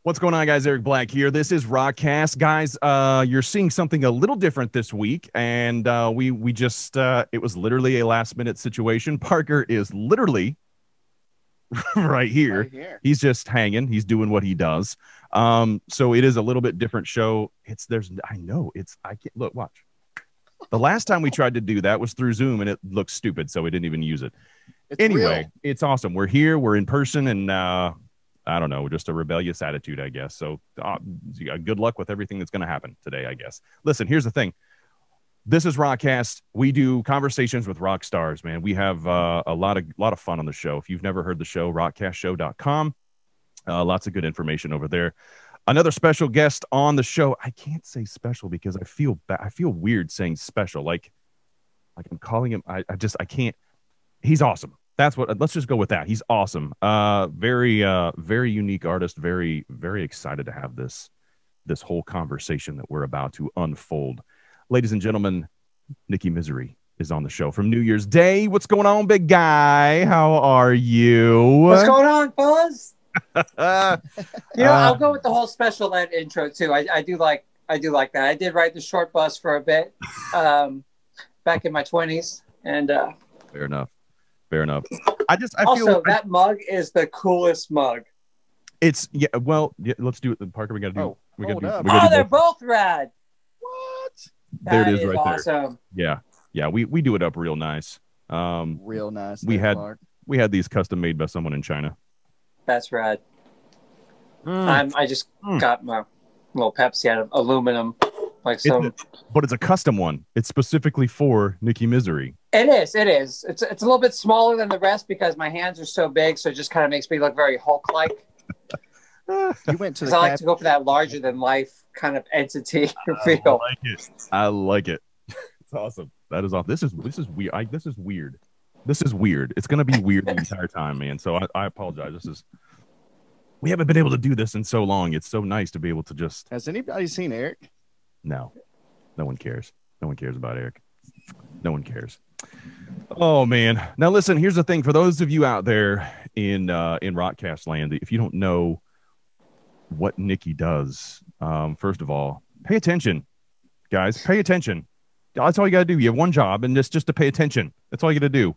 What's going on, guys? Eric Black here. This is ROCKCAST. Guys, you're seeing something a little different this week, and we just it was literally a last-minute situation. Parker is literally right here. Right here. He's just hanging. He's doing what he does. So it is a little bit different show. I can't look, watch. The last time we tried to do that was through Zoom, and it looked stupid, so we didn't even use it. Anyway, it's awesome. We're here. We're in person, and I don't know, just a rebellious attitude, I guess. So good luck with everything that's going to happen today, I guess. Listen, here's the thing. This is ROCKCAST. We do conversations with rock stars, man. We have a lot of fun on the show. If you've never heard the show, ROCKCASTshow.com. Lots of good information over there. Another special guest on the show. I can't say special because I feel weird saying special. Like I'm calling him. I can't. He's awesome. Let's just go with that. He's awesome. Very unique artist. Very, very excited to have this whole conversation that we're about to unfold. Ladies and gentlemen, Nikki Misery is on the show from New Year's Day. What's going on, big guy? How are you? What's going on, fellas? I'll go with the whole special ed intro too. I do like that. I did ride the short bus for a bit back in my 20s, and fair enough. I feel that mug is the coolest mug. Let's do it. Parker, we got to do. They're both rad. What? There it is, right awesome. There. Yeah. We do it up real nice. Real nice. We had these custom made by someone in China. That's rad. I just got my little Pepsi out of aluminum, but it's a custom one. It's specifically for Nikki Misery. It is. It's a little bit smaller than the rest because my hands are so big, so it just kind of makes me look very Hulk-like. You went to. I like to go for that larger than life kind of entity feel. I like it. It's awesome. That is awesome. This is weird. This is weird. It's gonna be weird the entire time, man. So I apologize. We haven't been able to do this in so long. It's so nice to be able to just. Has anybody seen Eric? No one cares. No one cares about Eric. No one cares. Oh man. Now listen, here's the thing. For those of you out there in ROCKCAST land, if you don't know what Nikki does, first of all, pay attention. Guys, pay attention. That's all you gotta do. You have one job, and it's just to pay attention. That's all you gotta do.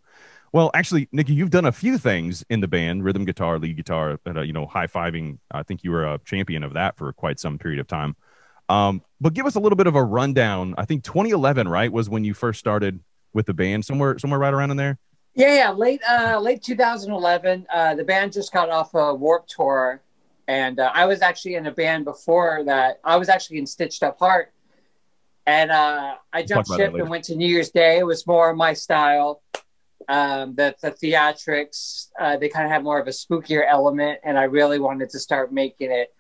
Well, actually, Nikki, you've done a few things in the band: rhythm guitar, lead guitar, and high-fiving. I think you were a champion of that for quite some period of time. But give us a little bit of a rundown. I think 2011, right, was when you first started with the band. Somewhere right around in there. Yeah, late 2011. The band just got off a Warped Tour, and I was actually in a band before that. I was actually in Stitched Up Heart, and I jumped ship and went to New Year's Day. It was more my style. The theatrics, they kind of have more of a spookier element, and I really wanted to start making it.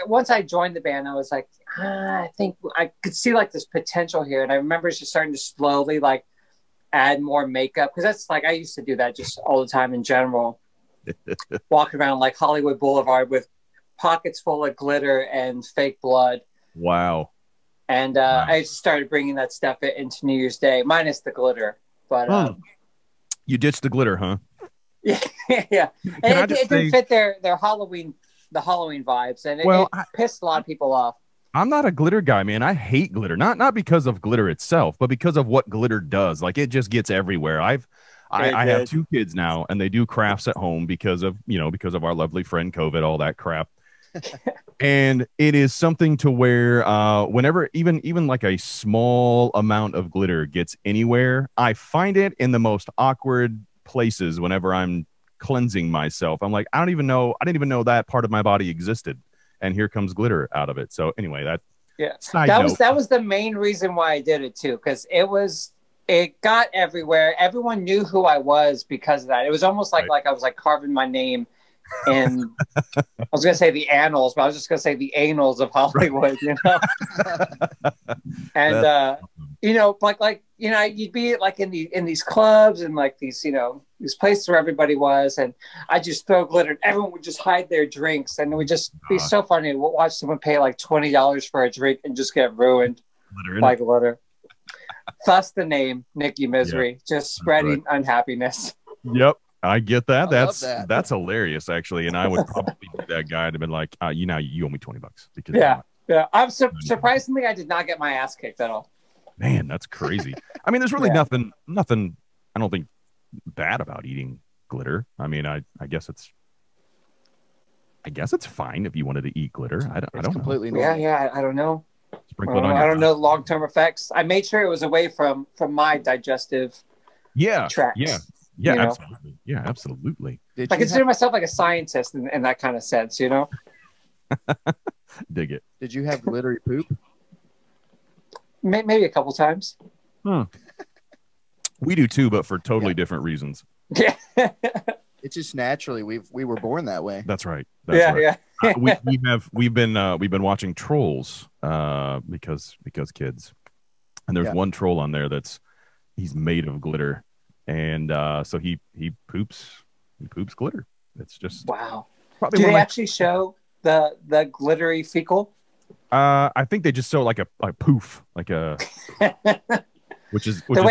Once I joined the band, I was like, I think I could see like this potential here, and I remember just starting to slowly like add more makeup, because that's like I used to do that just all the time in general, walking around like Hollywood Boulevard with pockets full of glitter and fake blood. Wow. And I just started bringing that stuff into New Year's Day, minus the glitter, but. You ditched the glitter, huh? Yeah. It didn't fit their Halloween vibes, and it pissed a lot of people off. I'm not a glitter guy, man. I hate glitter. Not because of glitter itself, but because of what glitter does. Like, it just gets everywhere. I have 2 kids now, and they do crafts at home because of our lovely friend COVID, all that crap. And it is something to where whenever even like a small amount of glitter gets anywhere, I find it in the most awkward places whenever I'm cleansing myself. I'm like, I didn't even know that part of my body existed, and here comes glitter out of it. So anyway, that was the main reason why I did it too, because it got everywhere. Everyone knew who I was because of that. It was almost like I was like carving my name. And I was gonna say the annals, but I was just gonna say the anals of Hollywood, And you'd be like in these clubs and like these places where everybody was, and I just throw glitter, and everyone would just hide their drinks, and it would just be so funny to watch someone pay like $20 for a drink and just get ruined by glitter. Thus the name Nikki Misery, just spreading unhappiness. Yep. I get that. I love that. That's hilarious, actually. And I would probably be that guy to been like, you owe me $20 because yeah. I'm surprisingly, I did not get my ass kicked at all. man, that's crazy. I mean, there's really nothing. I don't think bad about eating glitter. I mean, I guess it's fine if you wanted to eat glitter. I don't completely know. normal. Yeah. I don't know. Sprinkle it on. I don't know long-term effects. I made sure it was away from my digestive. Tracks. Yeah, absolutely. Yeah, absolutely. I consider myself like a scientist in that kind of sense, you know. Dig it. Did you have glittery poop? Maybe a couple times. We do too, but for totally different reasons. Yeah. It's just naturally we were born that way. That's right. That's right. Yeah. We've been watching Trolls because kids, and there's one troll on there he's made of glitter, and so he poops glitter. It's just wow. Probably do they actually show the glittery fecal? I think they just show like a poof, like a the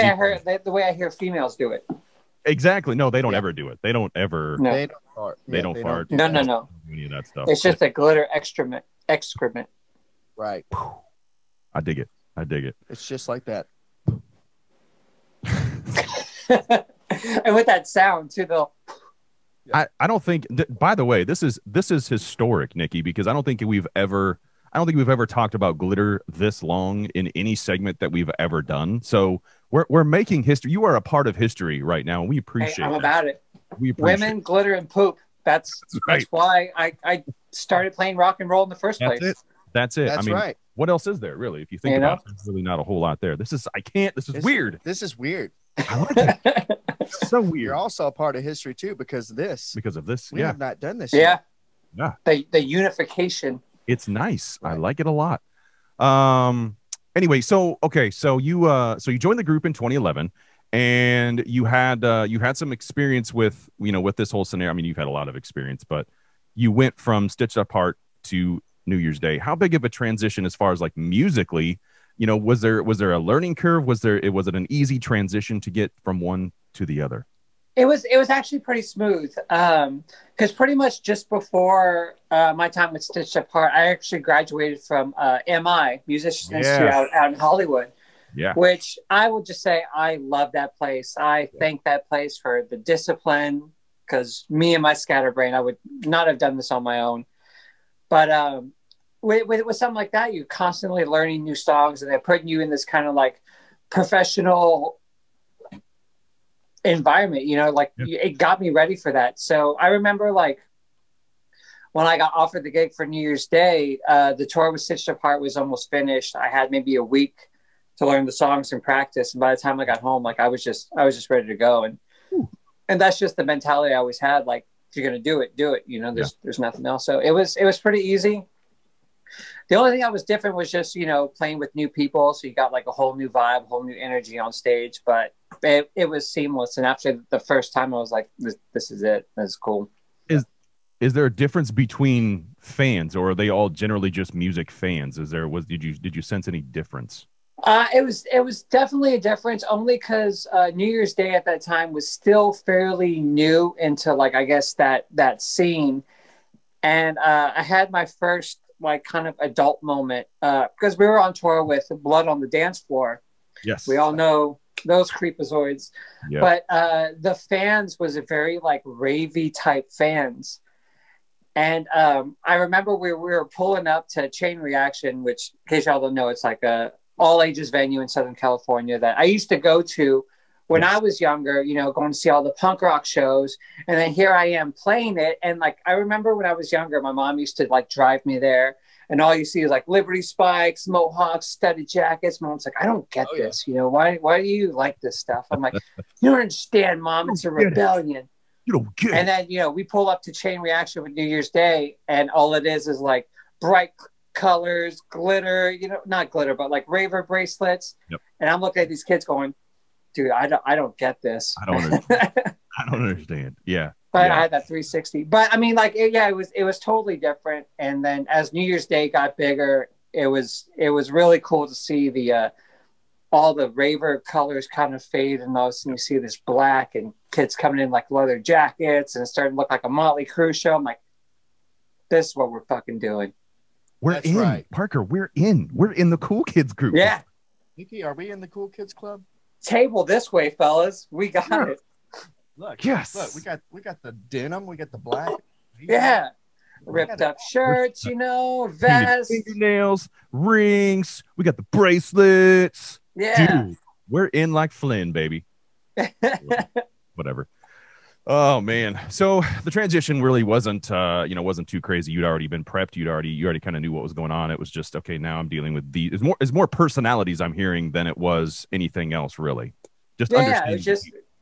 way I hear females do it. Exactly. No, they don't ever do it. They don't ever. No. They don't fart. They don't fart. No. Any of that stuff. It's just a glitter excrement. Right. I dig it. It's just like that. And with that sound too, though. I don't think. By the way, this is historic, Nikki, because I don't think we've ever talked about glitter this long in any segment that we've ever done. So we're making history. You are a part of history right now, and we appreciate. I'm about it. We appreciate women, glitter, and poop. That's why I started playing rock and roll in the first place. That's it. That's right. What else is there really? If you think about it, there's really not a whole lot there. This is weird. This is weird. I like it. It's so weird. You're also a part of history too because of this. We have not done this yet. Yeah. The unification. It's nice. Right. I like it a lot. Anyway, so you joined the group in 2011, and you had some experience with this whole scenario. I mean, you've had a lot of experience, but you went from Stitched Apart to New Year's Day. How big of a transition as far as like musically? Was there a learning curve? Was it an easy transition to get from one to the other? It was actually pretty smooth because pretty much just before my time with Stitched Apart, I actually graduated from MI, Musicians Institute out in Hollywood. Yeah. Which I would just say I love that place. I thank that place for the discipline because me and my scatterbrain, I would not have done this on my own. But with something like that, you're constantly learning new songs and they're putting you in this kind of like professional environment, it got me ready for that. So I remember like when I got offered the gig for New Year's Day, the tour with Stitched Apart was almost finished. I had maybe a week to learn the songs and practice. And by the time I got home, like I was just ready to go. And that's just the mentality I always had. Like, if you're going to do it, there's nothing else. So it was pretty easy. The only thing that was different was just, playing with new people. So you got like a whole new vibe, whole new energy on stage, but it was seamless. And after the first time I was like, this is it. That's cool. Is there a difference between fans, or are they all generally just music fans? Did you sense any difference? It was definitely a difference, only because New Year's Day at that time was still fairly new into like, I guess that scene. And I had my first like kind of adult moment because we were on tour with Blood on the Dance Floor. Yes. We all know those creepazoids. Yeah. But the fans was a very like ravey type fans. And I remember we were pulling up to Chain Reaction, which in case y'all don't know, it's like a all ages venue in Southern California that I used to go to when I was younger, going to see all the punk rock shows. And then here I am playing it. And like, I remember when I was younger, my mom used to like drive me there and all you see is like Liberty Spikes, Mohawks, studded jackets. Mom's like, I don't get this. Why do you like this stuff? I'm like, you don't understand, Mom. It's a rebellion. You don't get it. And then, we pull up to Chain Reaction with New Year's Day and all it is like bright colors, glitter, not glitter, but like raver bracelets. Yep. And I'm looking at these kids going, dude, I don't get this. I don't understand. Yeah. But I had that 360. But I mean, like, it was totally different. And then as New Year's Day got bigger, it was really cool to see the all the raver colors kind of fade, and all of a sudden you see this black and kids coming in like leather jackets, and it's starting to look like a Motley Crue show. I'm like, this is what we're fucking doing. We're in, right. Parker. We're in the cool kids group. Yeah. Nikki, are we in the cool kids club? Table this way, fellas. We got it. Look, yes. Look, we got the denim, we got the black. Yeah. Ripped up shirts, you know, vests, fingernails, rings. We got the bracelets. Yeah. Dude, we're in like Flynn, baby. Whatever. Oh man. So the transition really wasn't wasn't too crazy. You'd already been prepped. You already kind of knew what was going on. It was just, okay, now I'm dealing with these. It's more personalities I'm hearing than it was anything else, really. Just it's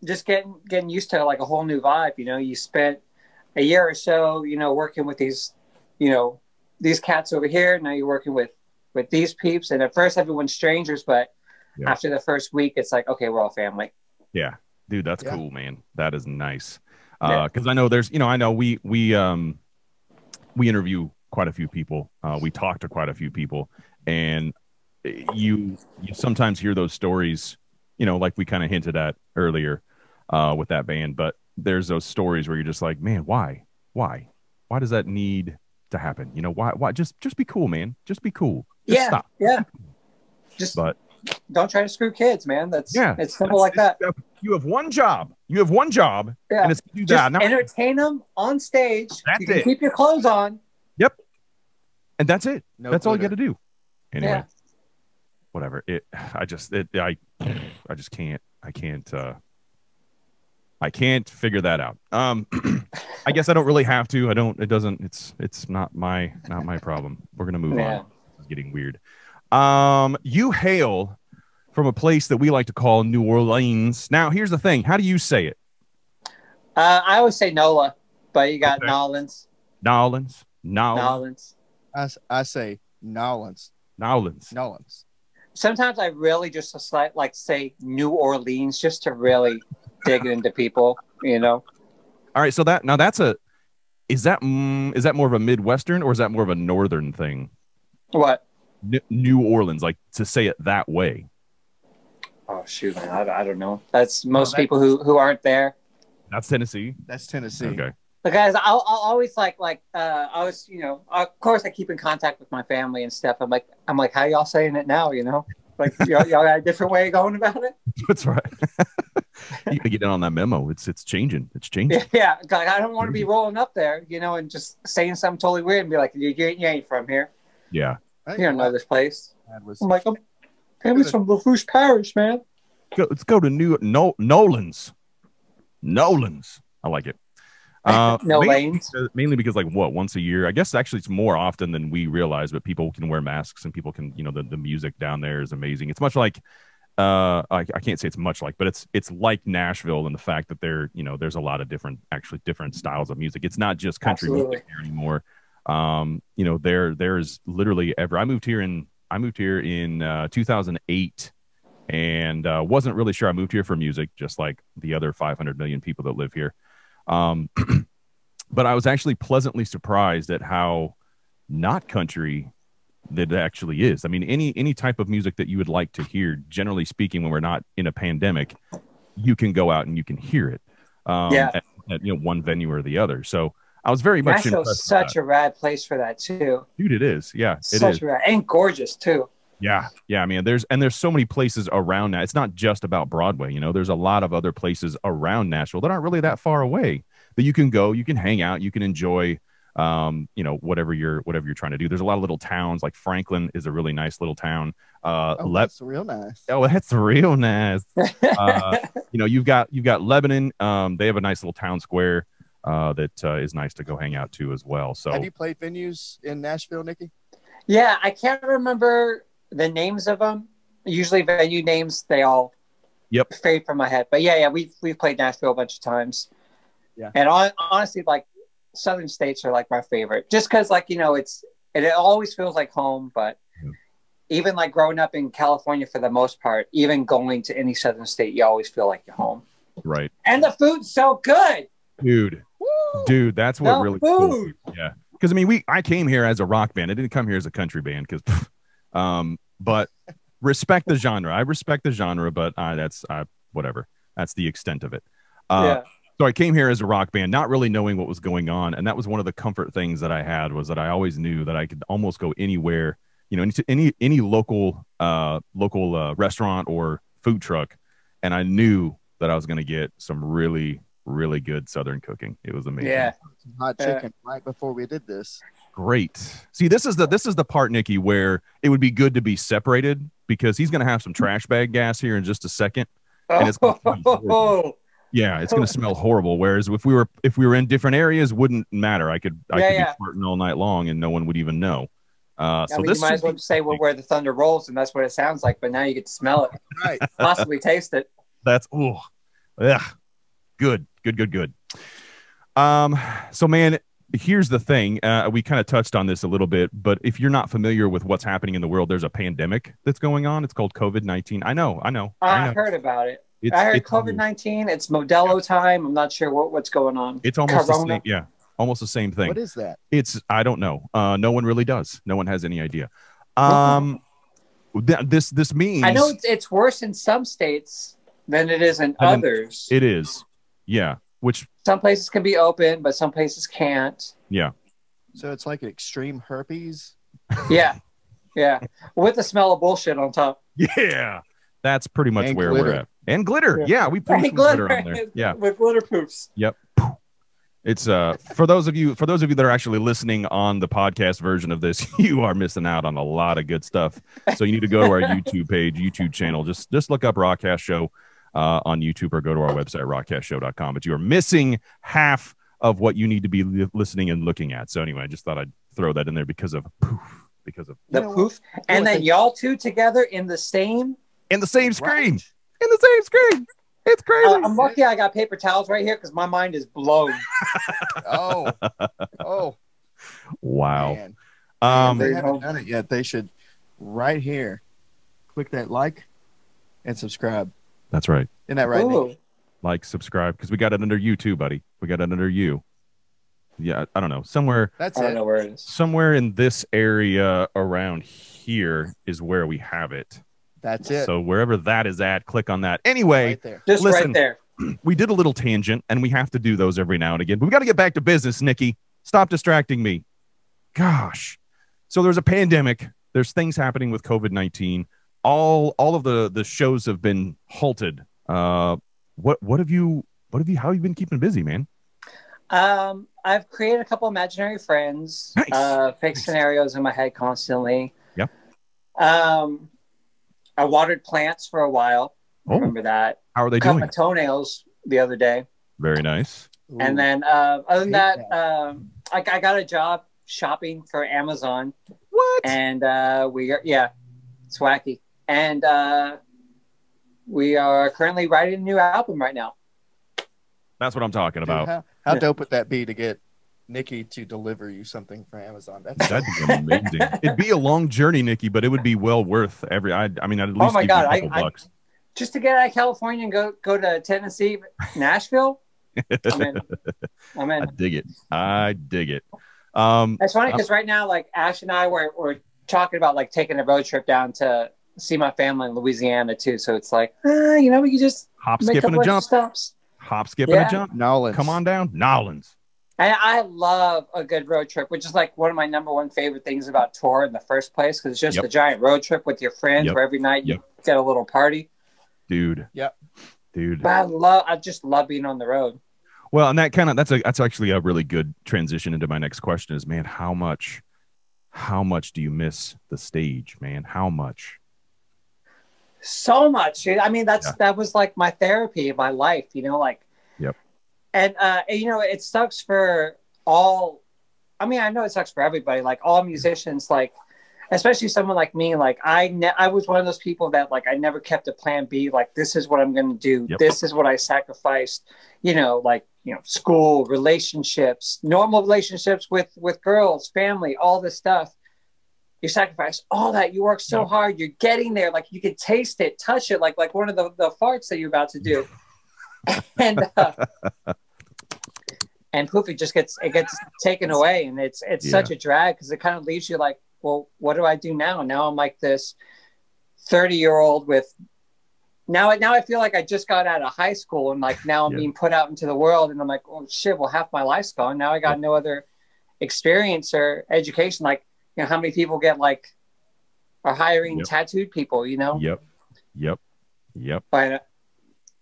just getting used to like a whole new vibe. You know, you spent a year or so, you know, working with these, you know, these cats over here. Now you're working with these peeps, and at first everyone's strangers, but after the first week, it's like, okay, we're all family. Yeah. Dude, that's cool, man. That is nice. Because I know there's, you know, I know we interview quite a few people. We talk to quite a few people, and you sometimes hear those stories, you know, like we kind of hinted at earlier with that band. But there's those stories where you're just like, man, why does that need to happen? You know, why just be cool, man. Just be cool. Just stop. Yeah. But don't try to screw kids, man. It's simple like that. You have one job. And it's to do just that. Now, entertain them on stage. That's it. Keep your clothes on. Yep. And that's it. No that's glitter. all you got to do. Anyway, Yeah. Whatever. I just can't. I can't figure that out. I guess I don't really have to. It's not my problem. We're gonna move on. It's getting weird. You hail from a place that we like to call New Orleans. Now, here's the thing. How do you say it? I always say NOLA, but you got Nolans. Nolans. I say Nolans. Sometimes I really just like say New Orleans just to really dig into people, you know. All right, so is that more of a Midwestern or is that more of a Northern thing? What? New Orleans, like to say it that way. Oh shoot, man, I don't know. That's most people who aren't there. That's Tennessee. Okay. But guys, I'll always like I was, you know, of course I keep in contact with my family and stuff. I'm like, how y'all saying it now? You know, like y'all got a different way of going about it. That's right. You gotta get in on that memo. It's changing. It's changing. Yeah, like, I don't want to be rolling up there, you know, and just saying something totally weird and be like, you ain't from here. Yeah. You don't know this place. I'm like, family's from Lafourche Parish, man. Let's go to Nolans. I like it. Mainly because, like, once a year? I guess actually it's more often than we realize, but people can wear masks and people can, you know, the music down there is amazing. It's much like, I can't say it's much like, but it's like Nashville in the fact that there's a lot of different styles of music. It's not just country music here anymore. You know, there's literally I moved here in 2008 and wasn't really sure I moved here for music, just like the other 500 million people that live here. But I was actually pleasantly surprised at how not country that it actually is. I mean, any type of music that you would like to hear, generally speaking, when we're not in a pandemic, you can go out and you can hear it. At one venue or the other. So I was very much impressed. Nashville's such a rad place for that too. Dude, it is. Yeah, it is. Rad and gorgeous too. Yeah. I mean, there's so many places around that. It's not just about Broadway. You know, there's a lot of other places around Nashville that aren't really that far away that you can go, you can hang out, you can enjoy, whatever you're trying to do. There's a lot of little towns, like Franklin is a really nice little town. That's real nice. Oh, that's real nice. You've got Lebanon. They have a nice little town square that is nice to go hang out to as well. So, have you played venues in Nashville, Nikki? Yeah, I can't remember the names of them. Usually venue names, they all fade from my head. But yeah, we've played Nashville a bunch of times. Yeah, and honestly, like, Southern states are like my favorite, just because, like, you know, it always feels like home. But even like growing up in California, for the most part, even going to any Southern state, you always feel like you're home. Right. And the food's so good, dude. Dude, that's what really cool. Yeah, because I mean, I came here as a rock band. I didn't come here as a country band, but respect the genre. I respect the genre, but that's whatever. That's the extent of it. Yeah. So I came here as a rock band, not really knowing what was going on, and that was one of the comfort things that I had, was that I always knew that I could almost go anywhere, you know, into any local restaurant or food truck, and I knew that I was going to get some really, really good Southern cooking. It was amazing. Yeah. Hot chicken right before we did this. Great. See, this is the part, Nikki, where it would be good to be separated, because he's going to have some trash bag gas here in just a second, and it's gonna smell horrible. Yeah, it's going to smell horrible. Whereas if we were in different areas, wouldn't matter. I could be farting all night long and no one would even know. So this, you might as well say where the thunder rolls, and that's what it sounds like. But now you get to smell it, Right? Possibly taste it. That's good. So man, here's the thing. We kind of touched on this a little bit, but if you're not familiar with what's happening in the world, there's a pandemic that's going on. It's called COVID-19. I know. I heard about it. I heard COVID-19. It's Modelo time. I'm not sure what's going on. It's almost the same. Yeah, almost the same thing. What is that? I don't know. No one really does. No one has any idea. This means, I know it's worse in some states than it is in others. It is. Yeah. Which some places can be open, but some places can't. Yeah. So it's like extreme herpes. Yeah. With the smell of bullshit on top. Yeah. That's pretty much And where glitter. we're at. And glitter. Yeah, we put some glitter on there. Yeah. With glitter poofs. Yep. It's for those of you that are actually listening on the podcast version of this, you are missing out on a lot of good stuff. So you need to go to our YouTube channel. Just look up ROCKCAST Show on YouTube, or go to our website, ROCKCASTshow.com. But you are missing half of what you need to be listening and looking at. So anyway, I just thought I'd throw that in there because of the poof. And then y'all two together in the same screen. In the same screen. It's crazy. I'm lucky I got paper towels right here, because my mind is blown. Oh. Wow. Man. They haven't done it yet. They should, right here, click that like and subscribe. That's right. Isn't that right, Nick? Like, subscribe, because we got it under you too, buddy. We got it under you. Yeah, I don't know. Somewhere. I don't know where it is. Somewhere in this area around here is where we have it. That's it. So wherever that is at, click on that. Anyway, right there. Just listen, right there. We did a little tangent, and we have to do those every now and again. But we got to get back to business, Nikki. Stop distracting me. Gosh. So there's a pandemic. There's things happening with COVID-19. All of the shows have been halted. How have you been keeping busy, man? I've created a couple imaginary friends. Nice. Fake scenarios in my head constantly. Yep. I watered plants for a while. Remember that? How are they Cut doing? my toenails the other day. Very nice. Ooh. And then other than that, I got a job shopping for Amazon. What? And it's wacky. And we are currently writing a new album right now. That's what I'm talking about. Dude, how dope would that be to get Nikki to deliver you something for Amazon? That'd be amazing. It'd be a long journey, Nikki, but it would be well worth I'd at least oh my give God, you a couple bucks. Just to get out of California and go to Tennessee, Nashville. I'm in. I dig it. It's funny because right now, like Ash and I were talking about like taking a road trip down to see my family in Louisiana too. So it's like, we could just hop, skip, and a jump. Stops. Hop, skip, and a jump. Nolans. Come on down. Nolans. And I love a good road trip, which is like one of my number one favorite things about tour in the first place, because it's just a giant road trip with your friends where every night you get a little party. Dude. Yep. Dude. But I just love being on the road. Well, and that's actually a really good transition into my next question is, man, how much do you miss the stage, man? How much? So much. I mean, that was like my therapy in my life, like. Yep. And it sucks for all. I mean, I know it sucks for everybody. Like all musicians, like especially someone like me. Like I was one of those people that like I never kept a plan B. Like this is what I'm going to do. Yep. This is what I sacrificed. School, relationships, normal relationships with girls, family, all this stuff. You sacrifice all that. You work so hard. You're getting there. Like you can taste it, touch it, like one of the farts that you're about to do. And poof, it gets taken away, and it's such a drag because it kind of leaves you like, well, what do I do now? Now I'm like this 30-year-old with now I feel like I just got out of high school and like now I'm being put out into the world and I'm like, oh shit, well half my life's gone. Now I got no other experience or education. Like, you know, how many people are hiring tattooed people, you know? Yep. But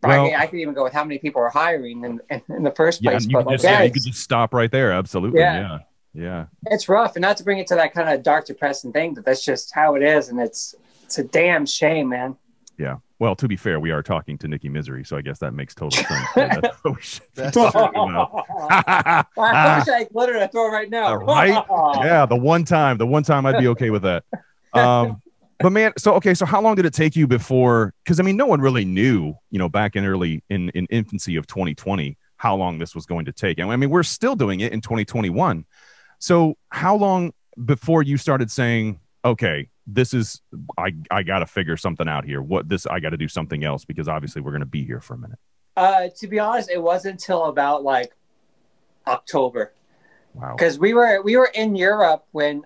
I could even go with how many people are hiring in the first place. You could just stop right there. Absolutely. Yeah. It's rough. And not to bring it to that kind of dark, depressing thing, but that's just how it is. And it's a damn shame, man. Yeah. Well, to be fair, we are talking to Nikki Misery, so I guess that makes total sense. That's what we should be talking about. I wish I glittered a throw right now. Right? Yeah, the one time I'd be okay with that. But man, so how long did it take you before? Because I mean, no one really knew, you know, back in infancy of 2020, how long this was going to take. And I mean, we're still doing it in 2021. So how long before you started saying, okay, this is, I got to figure something out here. I got to do something else because obviously we're going to be here for a minute. To be honest, it wasn't until about like October. Wow. Because we were in Europe when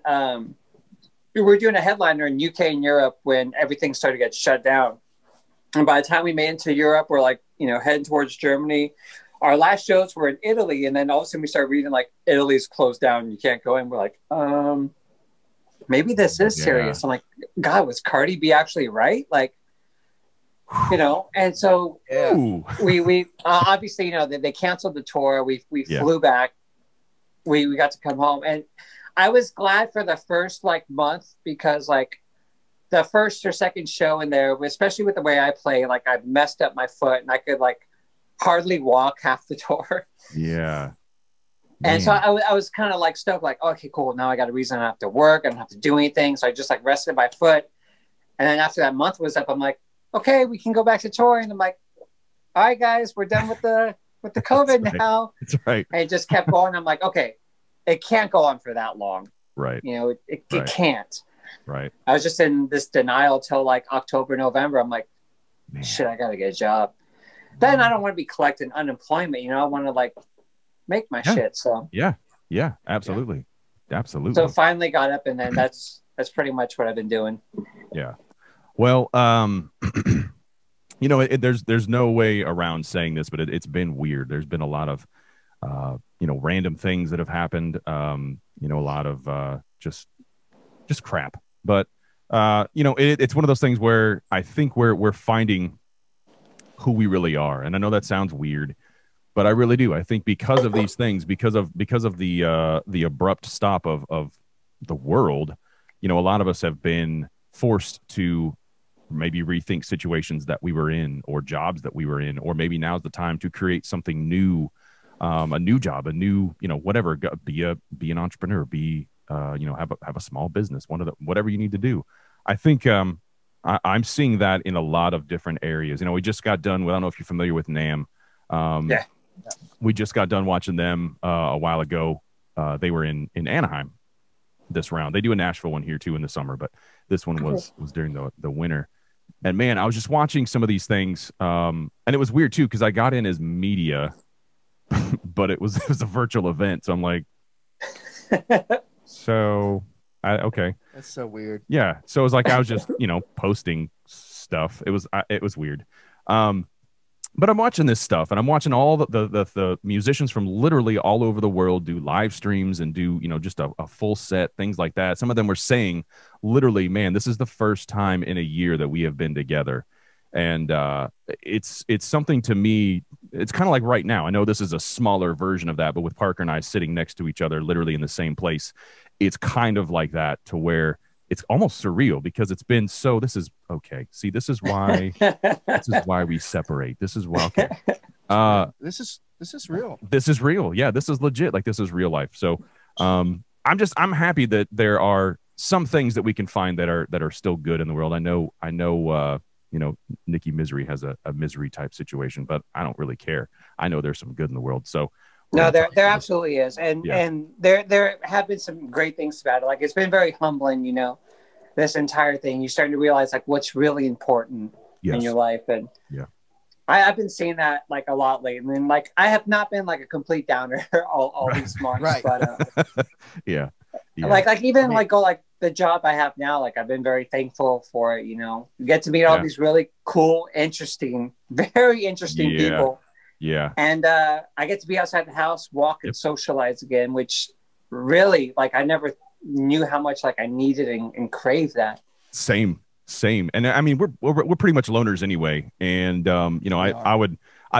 we were doing a headliner in UK and Europe when everything started to get shut down. And by the time we made it to Europe, we're like, you know, heading towards Germany. Our last shows were in Italy, and then all of a sudden we started reading like Italy's closed down, you can't go in. We're like, maybe this is serious. I'm like, God, was Cardi B actually right? Like, you know, and so we obviously, you know, they canceled the tour. We flew back. We got to come home, and I was glad for the first like month because like the first or second show in there, especially with the way I play, like I messed up my foot and I could like hardly walk half the tour. Yeah. And so I was kind of like stoked, like, okay, cool. Now I got a reason I don't have to work. I don't have to do anything. So I just like rested my foot. And then after that month was up, I'm like, okay, we can go back to touring. I'm like, all right, guys, we're done with the COVID now. That's right. And it just kept going. I'm like, okay, it can't go on for that long. Right. You know, it can't. Right. I was just in this denial till like October, November. I'm like, shit, I got to get a job. Then I don't want to be collecting unemployment. You know, I want to like make my shit. So yeah, absolutely. So finally got up, and then that's pretty much what I've been doing. Yeah. Well, you know, there's no way around saying this, but it's been weird. There's been a lot of you know, random things that have happened. You know, a lot of just crap. But you know, it's one of those things where I think we're finding who we really are. And I know that sounds weird, but I really do. I think because of these things, because of the abrupt stop of the world, you know, a lot of us have been forced to maybe rethink situations that we were in or jobs that we were in, or maybe now's the time to create something new, a new job, a new, you know, whatever, be an entrepreneur, you know, have a small business, whatever you need to do. I think, I'm seeing that in a lot of different areas. You know, we just got done with, I don't know if you're familiar with NAMM. We just got done watching them a while ago. They were in Anaheim this round. They do a Nashville one here too in the summer, but this one was during the winter. And man, I was just watching some of these things. And it was weird too, because I got in as media, but it was a virtual event. So I'm like, okay. That's so weird. Yeah. So it was like I was just, you know, posting stuff. It was weird. But I'm watching this stuff, and I'm watching all the musicians from literally all over the world do live streams and do, you know, just a full set, things like that. Some of them were saying literally, man, this is the first time in a year that we have been together. And it's something to me. It's kind of like right now. I know this is a smaller version of that, but with Parker and I sitting next to each other, literally in the same place, it's kind of like that, to where it's almost surreal because it's been so. This is okay. See, this is why we separate. This is why. Okay. This is real. This is real. Yeah, this is legit. Like, this is real life. So I'm happy that there are some things that we can find that are still good in the world. I know. You know, Nikki Misery has a misery type situation, but I don't really care. I know there's some good in the world. So no, there absolutely is. And there have been some great things about it. Like, it's been very humbling, you know, this entire thing. You're starting to realize like what's really important in your life. And I've been seeing that like a lot lately. And like, I have not been like a complete downer all these months, right. But yeah. Like even like go like the job I have now, like I've been very thankful for it, you know. You get to meet all these really cool, interesting, very interesting people. Yeah. And I get to be outside the house, walk and socialize again, which really like I never knew how much like I needed and craved that. Same. And I mean, we're pretty much loners anyway. And you know,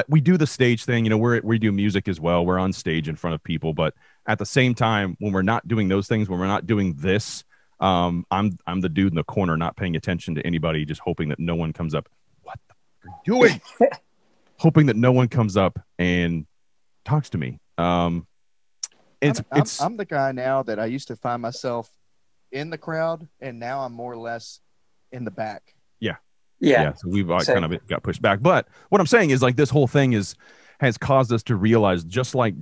we do the stage thing, you know, we do music as well. We're on stage in front of people, but at the same time, when we're not doing those things, when we're not doing this, I'm the dude in the corner, not paying attention to anybody, just hoping that no one comes up. What the fuck are you doing? Hoping that no one comes up and talks to me. I'm the guy now that I used to find myself in the crowd, and now I'm more or less in the back. Yeah. So we've kind of got pushed back. But what I'm saying is like this whole thing has caused us to realize, just like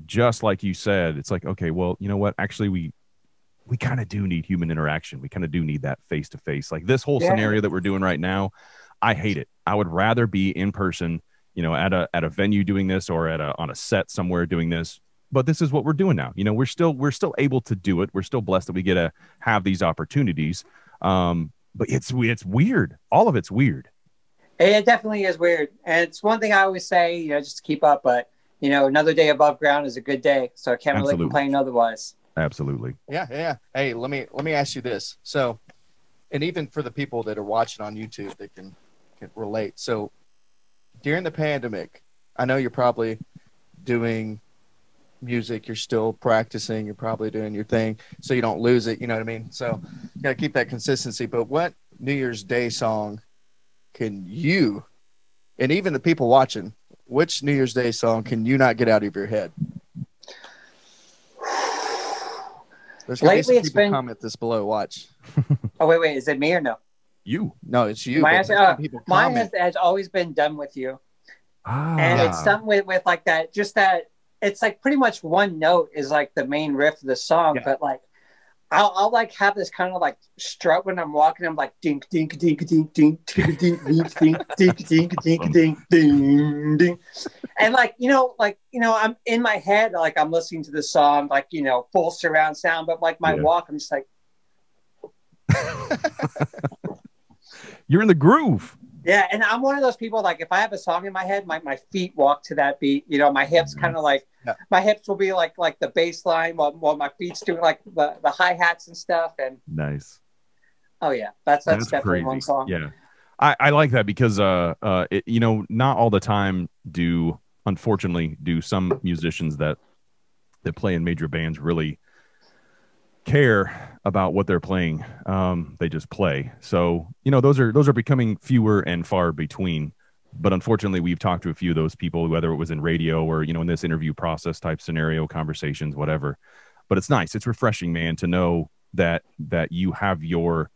you said, it's like, okay, well, you know what? Actually, we kind of do need human interaction. We kind of do need that face to face. Like this whole scenario that we're doing right now, I hate it. I would rather be in person, you know, at a venue doing this, or on a set somewhere doing this. But this is what we're doing now. You know, we're still able to do it. We're still blessed that we get to have these opportunities. But it's weird. All of it's weird. It definitely is weird. And it's one thing I always say, you know, just to keep up, but you know, another day above ground is a good day. So I can't really complain otherwise. Absolutely. Yeah. Hey, let me ask you this. So, and even for the people that are watching on YouTube, they can relate. So during the pandemic, I know you're probably doing music, you're still practicing, you're probably doing your thing so you don't lose it, you know what I mean? So you got to keep that consistency. But what New Year's Day song can you, and even the people watching, which New Year's Day song can you not get out of your head? There's lately it's been comment this below. Watch. Oh wait, is it me or no? You. No, it's you. Mine has always been Done With You. And it's done with like that, just that. It's like pretty much one note is like the main riff of the song, but like I'll like have this kind of like strut when I'm walking. I'm like dink dink dink dink dink dink dink dink dink dink dink dink ding ding, and like you know I'm in my head like I'm listening to the song like you know full surround sound, but like my walk I'm just like you're in the groove. Yeah, and I'm one of those people, like, if I have a song in my head, my feet walk to that beat. You know, my hips kind of like, my hips will be like the bass line while my feet's doing, like, the hi-hats and stuff. And nice. Oh, yeah. That's definitely crazy. One song. Yeah. I like that because, you know, not all the time unfortunately, do some musicians that play in major bands really care about what they're playing. They just play. So, you know, those are becoming fewer and far between. But unfortunately, we've talked to a few of those people, whether it was in radio or, you know, in this interview process type scenario, conversations, whatever. But it's nice. It's refreshing, man, to know that you have your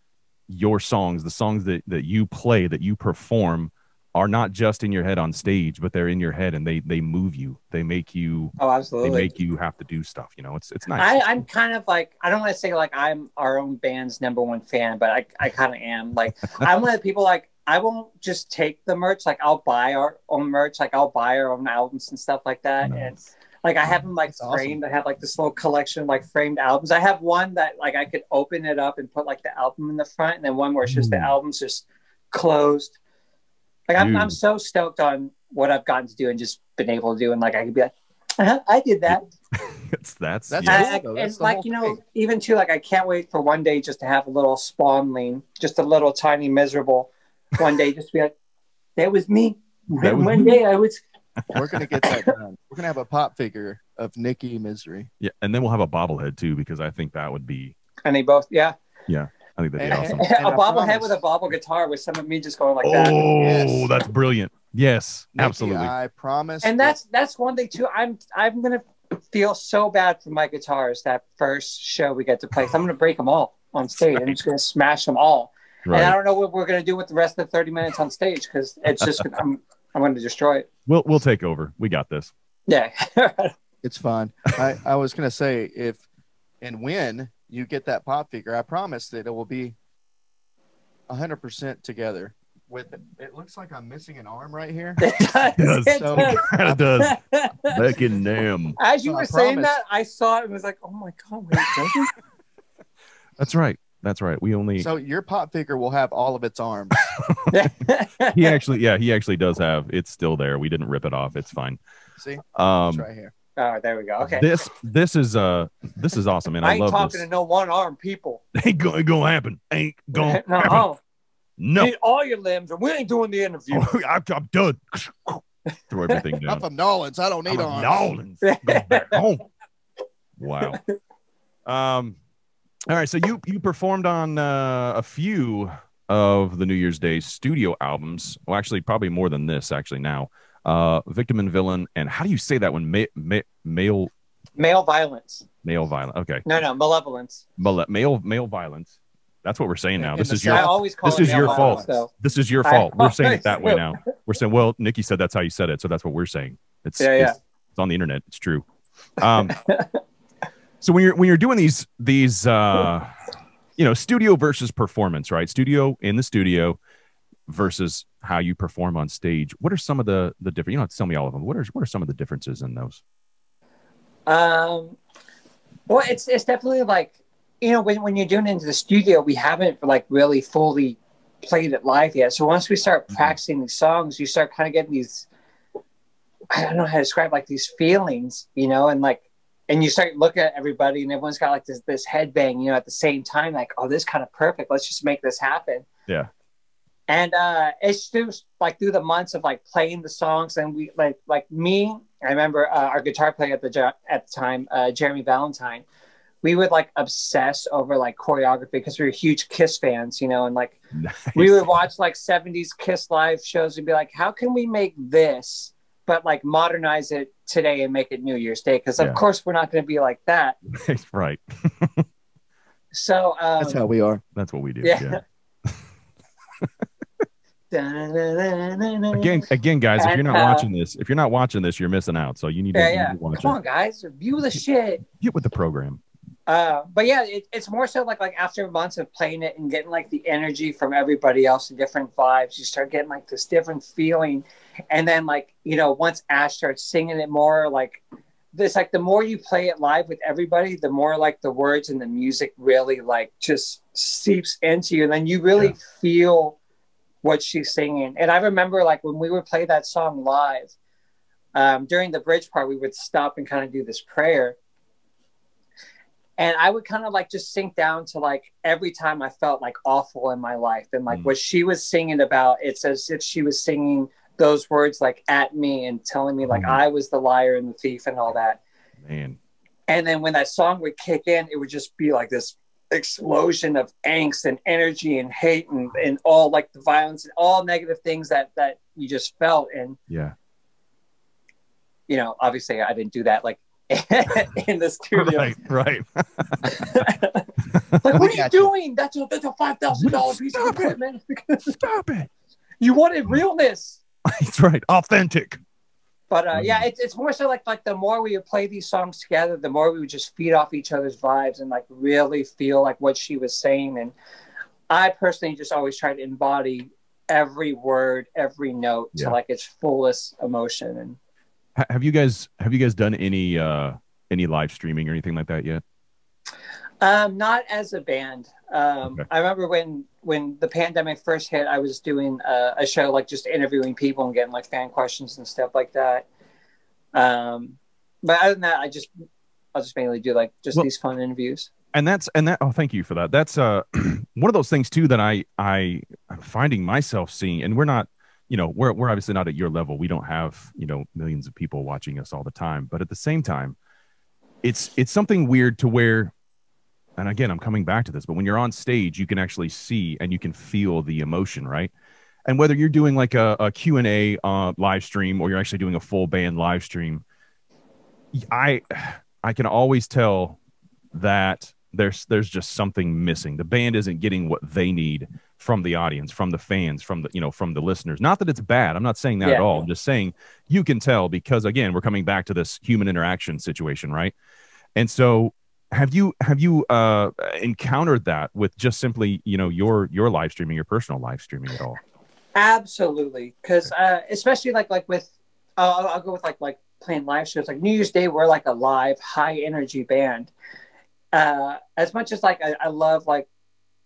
songs, the songs that you play, that you perform, are not just in your head on stage, but they're in your head and they move you. They make you. Oh, absolutely. They make you have to do stuff. You know, it's nice. I'm kind of like, I don't want to say like I'm our own band's #1 fan, but I kind of am. Like, I'm one of the people like, I won't just take the merch. Like, I'll buy our own merch. Like, I'll buy our own albums and stuff like that. Nice. And like, I have them like That's framed. Awesome. I have like this little collection of like framed albums. I have one that like I could open it up and put like the album in the front, and then one where it's just the album's just closed. Like I'm so stoked on what I've gotten to do and just been able to do, and like I could be like, I did that. that's and like you know, even too, like I can't wait for one day just to have a little spawn lean, just a little tiny miserable, one day just to be like, that was me. One day I was. We're gonna get that done. We're gonna have a pop figure of Nikki Misery. Yeah, and then we'll have a bobblehead too, because I think that would be. And they both, yeah. I think that'd be awesome. A bobblehead with a bobble guitar with some of me just going like that. Oh, yes. That's brilliant. Yes, Nikki, absolutely. I promise. And that's one thing too. I'm gonna feel so bad for my guitars that first show we get to play. So I'm gonna break them all on stage. Right. I'm just gonna smash them all. Right. And I don't know what we're gonna do with the rest of the 30 minutes on stage because it's just I'm gonna destroy it. We'll take over. We got this. Yeah. It's fun. I was gonna say if and when you get that pop figure, I promise that it will be 100% together. With it looks like I'm missing an arm right here. It does. Back in damn. As you were saying that, I saw it and was like, "Oh my god, wait, doesn't?" That's right. That's right. We only. So your pop figure will have all of its arms. he actually does have. It's still there. We didn't rip it off. It's fine. See, it's right here. Oh, there we go. Okay. This is awesome, man. I ain't love talking this. to no one arm people. Ain't gonna happen. Ain't gonna no, happen. No. Need all your limbs, and we ain't doing the interview. I'm done. Throw everything down. I'm from Nolans. I don't need arms. Nolans. Go back home. Wow. All right. So you performed on a few of the New Year's Day studio albums. Well, actually, probably more than this. Actually, now, Victim and Villain, and how do you say that one? Male violence. Male violence. Okay. No, malevolence. Male violence. That's what we're saying now. This is your. I always call this is your fault. Though. This is your fault. We're saying it that way now. We're saying, well, Nikki said that's how you said it, so that's what we're saying. It's on the internet. It's true. So when you're doing these studio versus performance, right? Studio in the studio versus how you perform on stage. What are some of the different? You don't have to tell me all of them. What are some of the differences in those? Well, it's definitely like, when you're doing it into the studio, we haven't like really fully played it live yet. So once we start practicing these songs, you start kind of getting these, I don't know how to describe, like these feelings, and you start looking at everybody and everyone's got like this headbang, at the same time, like, oh, this is kind of perfect. Let's just make this happen. Yeah. And it's just like through the months of like playing the songs, and we like me, I remember our guitar player at the time, Jeremy Valentine, we would like obsess over like choreography because we were huge Kiss fans, and like we would watch like 70s Kiss live shows and be like, how can we make this, but like modernize it today and make it New Year's Day? Because of course we're not going to be like that. Right. So that's how we are. That's what we do. Yeah. Again, guys, if you're not watching this, you're missing out. So you need to watch it. Come on, guys, review the shit. Get with the program. But yeah, it's more so like after months of playing it and getting like the energy from everybody else and different vibes, you start getting like this different feeling. And then like, once Ash starts singing it more, like this, like the more you play it live with everybody, the more like the words and the music really like just seeps into you. And then you really feel what she's singing. And I remember like when we would play that song live, during the bridge part, we would stop and kind of do this prayer. And I would kind of like just sink down to like every time I felt like awful in my life. And like what she was singing about, it's as if she was singing those words like at me and telling me like I was the liar and the thief and all that. Man. And then when that song would kick in, it would just be like this explosion of angst and energy and hate and all like the violence and all negative things that you just felt. And obviously I didn't do that like in the studio. Right. Like, what are you doing? That's a $5,000 piece of equipment. Stop it. You wanted realness. That's right. Authentic. But it's more so like the more we would play these songs together, the more we would just feed off each other's vibes and like really feel like what she was saying. And I personally just always try to embody every word, every note to like its fullest emotion. And have you guys done any live streaming or anything like that yet? Not as a band. Okay. I remember when the pandemic first hit, I was doing a show like just interviewing people and getting like fan questions and stuff like that. But other than that, I'll just mainly do like these fun interviews. And that. Oh, thank you for that. That's one of those things too that I'm finding myself seeing, and we're not, we're obviously not at your level. We don't have, millions of people watching us all the time, but at the same time, it's something weird to where, and again, I'm coming back to this, but when you're on stage, you can actually see and you can feel the emotion, right? And whether you're doing like a Q&A live stream or you're actually doing a full band live stream, I can always tell that there's just something missing. The band isn't getting what they need from the audience, from the fans, from the listeners. Not that it's bad. I'm not saying that at all. I'm just saying you can tell because, again, we're coming back to this human interaction situation, right? And so have you encountered that with just simply, your live streaming, your personal live streaming at all? Absolutely. Because especially like with, I'll go with like playing live shows. Like New Year's Day, we're like a live, high energy band. as much as like I love like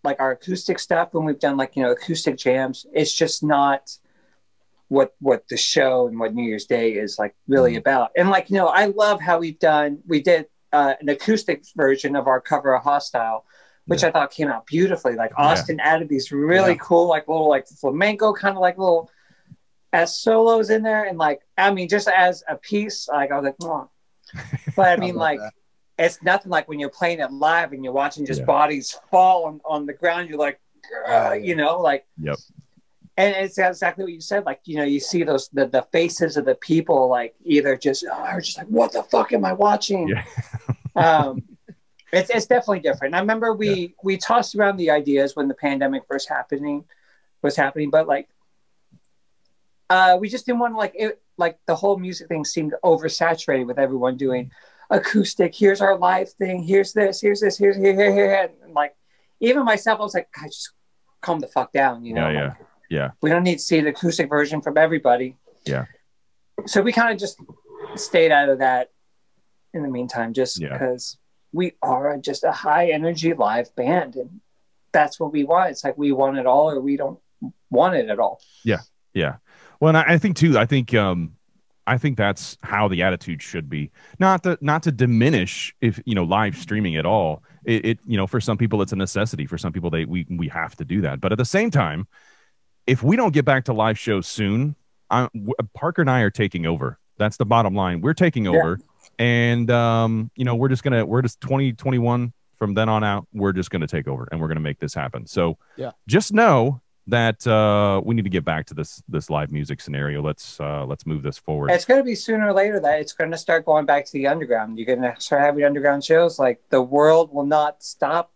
our acoustic stuff when we've done like, you know, acoustic jams, it's just not what the show and what New Year's Day is like really about. And like, you know, I love how we did an acoustic version of our cover of Hostile, which I thought came out beautifully. Like Austin added these really cool, like little like flamenco kind of like little as solos in there. And like, I mean, just as a piece, like I was like, oh. But I mean, like, it's nothing like when you're playing it live and you're watching just bodies fall on the ground. You're like, you know, like, and it's exactly what you said. Like, you know, you see those, the faces of the people, like either just, are just like, what the fuck am I watching? Yeah. It's definitely different. I remember we tossed around the ideas when the pandemic was happening, but like, we just didn't want to like it, like the whole music thing seemed oversaturated with everyone doing acoustic. Here's our live thing. Here's this, here. And like, even myself, I was like, God, just calm the fuck down, you know? Yeah. We don't need to see the acoustic version from everybody. Yeah. So we kind of just stayed out of that in the meantime, just because we are just a high energy live band, and that's what we want. It's like we want it all, or we don't want it at all. Yeah. Well, and I think too. I think that's how the attitude should be. Not to diminish if you know live streaming at all. It you know, for some people it's a necessity. For some people we have to do that. But at the same time, if we don't get back to live shows soon, Parker and I are taking over. That's the bottom line. We're taking over, and you know, we're just 2021 from then on out. We're just gonna take over, and we're gonna make this happen. So just know that we need to get back to this live music scenario. Let's move this forward. It's going to be sooner or later that it's going to start going back to the underground. You're going to start having underground shows. Like the world will not stop.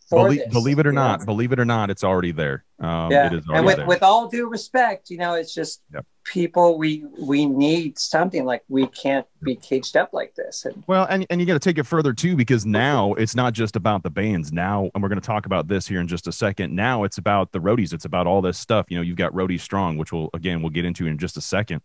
Believe it or not, it's already there. It is already and with all due respect, you know, it's just people. We need something. Like we can't be caged up like this. And you got to take it further too, because now it's not just about the bands now, and we're going to talk about this here in just a second. Now it's about the roadies. It's about all this stuff. You know, you've got Roadie Strong, which we'll get into in just a second.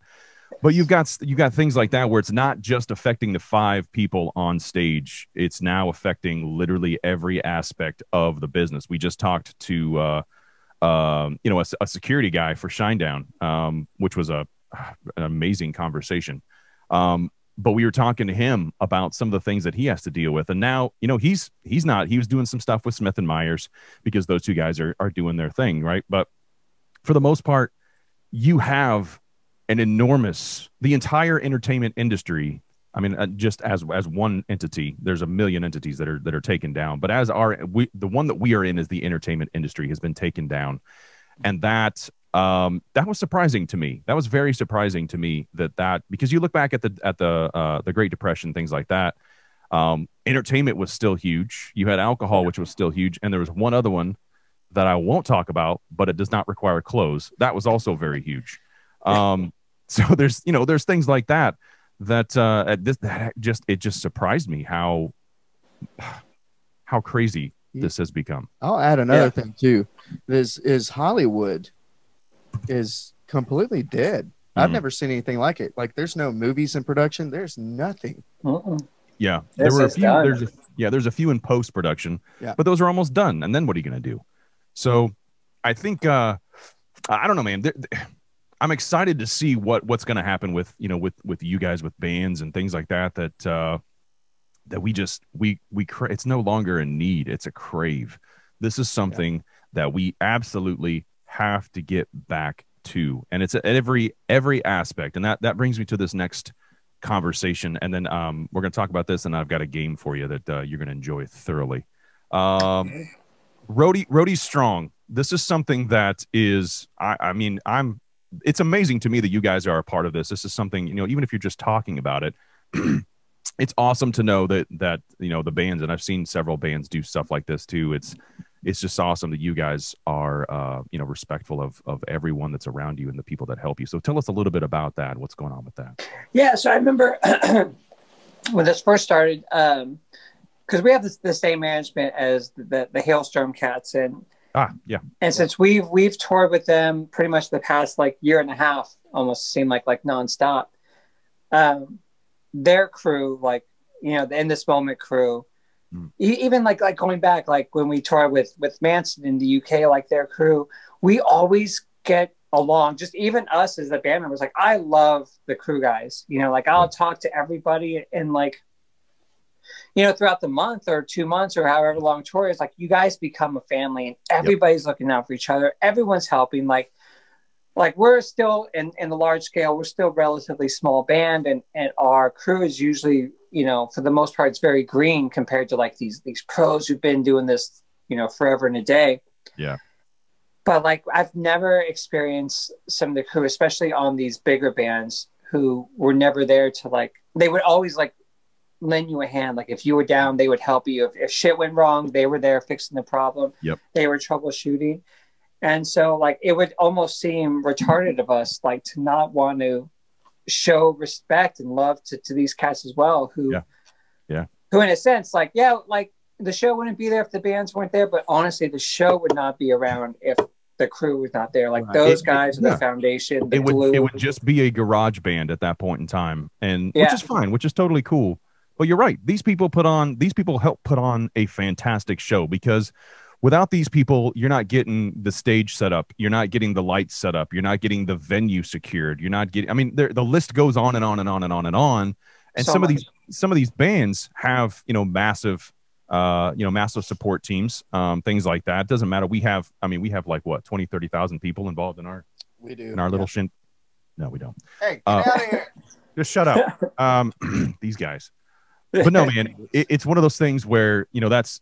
But you've got things like that where it's not just affecting the 5 people on stage. It's now affecting literally every aspect of the business. We just talked to you know, a security guy for Shinedown, which was an amazing conversation. But we were talking to him about some of the things that he has to deal with. And now, you know, he was doing some stuff with Smith and Myers because those two guys are doing their thing, right? But for the most part, you have the entire entertainment industry. I mean, just as one entity, there's a million entities that are taken down. But the one that we are in is the entertainment industry has been taken down, and that was surprising to me. That was very surprising to me that because you look back at the Great Depression, things like that. Entertainment was still huge. You had alcohol, which was still huge, and there was one other one that I won't talk about, but it does not require clothes. That was also very huge. So there's things like that it just surprised me how crazy this has become. I'll add another thing too. Is Hollywood is completely dead. I've never seen anything like it. Like there's no movies in production. There's nothing. Yeah, there were a few. There's a few in post production. Yeah, but those are almost done. And then what are you going to do? So I think I don't know, man. I'm excited to see what's going to happen with you guys with bands and things like that. That we it's no longer a need; it's a crave. This is something that we absolutely have to get back to, and it's at every aspect. And that brings me to this next conversation, and then we're going to talk about this, and I've got a game for you that you're going to enjoy thoroughly. Roadie Strong. This is something that is, it's amazing to me that you guys are a part of this. This is something, you know, even if you're just talking about it, it's awesome to know that you know the bands, and I've seen several bands do stuff like this too. It's just awesome that you guys are you know, respectful of everyone that's around you and the people that help you. So tell us a little bit about that. What's going on with that? Yeah, so I remember when this first started, because we have the same management as the Hailstorm Cats, and since we've toured with them pretty much the past like year and a half, almost seemed like nonstop. Their crew, like, you know, the In This Moment crew, even like going back, like when we toured with Manson in the UK, like their crew, we always get along. Just even us as the band members, like I love the crew guys. You know, like I'll talk to everybody, and like, you know, throughout the month or 2 months or however long tour is, like you guys become a family, and everybody's looking out for each other. Everyone's helping. Like we're still in the large scale, we're still relatively small band, and our crew is usually, you know, for the most part, it's very green compared to like these pros who've been doing this, you know, forever and a day. Yeah. But like I've never experienced some of the crew, especially on these bigger bands, who were never there to like, they would always like lend you a hand. Like if you were down, they would help you. If shit went wrong, they were there fixing the problem. Yep. They were troubleshooting. And so like it would almost seem retarded of us like to not want to show respect and love to these cats as well, who who in a sense, like, yeah, like the show wouldn't be there if the bands weren't there, but honestly the show would not be around if the crew was not there. Like those guys are the foundation, the glue. It would just be a garage band at that point in time, and which is fine, which is totally cool. But you're right, these people help put on a fantastic show, because without these people, you're not getting the stage set up. You're not getting the lights set up. You're not getting the venue secured. You're not getting, I mean, the list goes on and on and on and on and on. And So some of these bands have, you know, massive support teams, things like that. It doesn't matter. We have like what, 20, 30,000 people involved in our little shin. No, we don't. Hey, get out of here. Just shut up. These guys. But no, man, it's one of those things where, you know, that's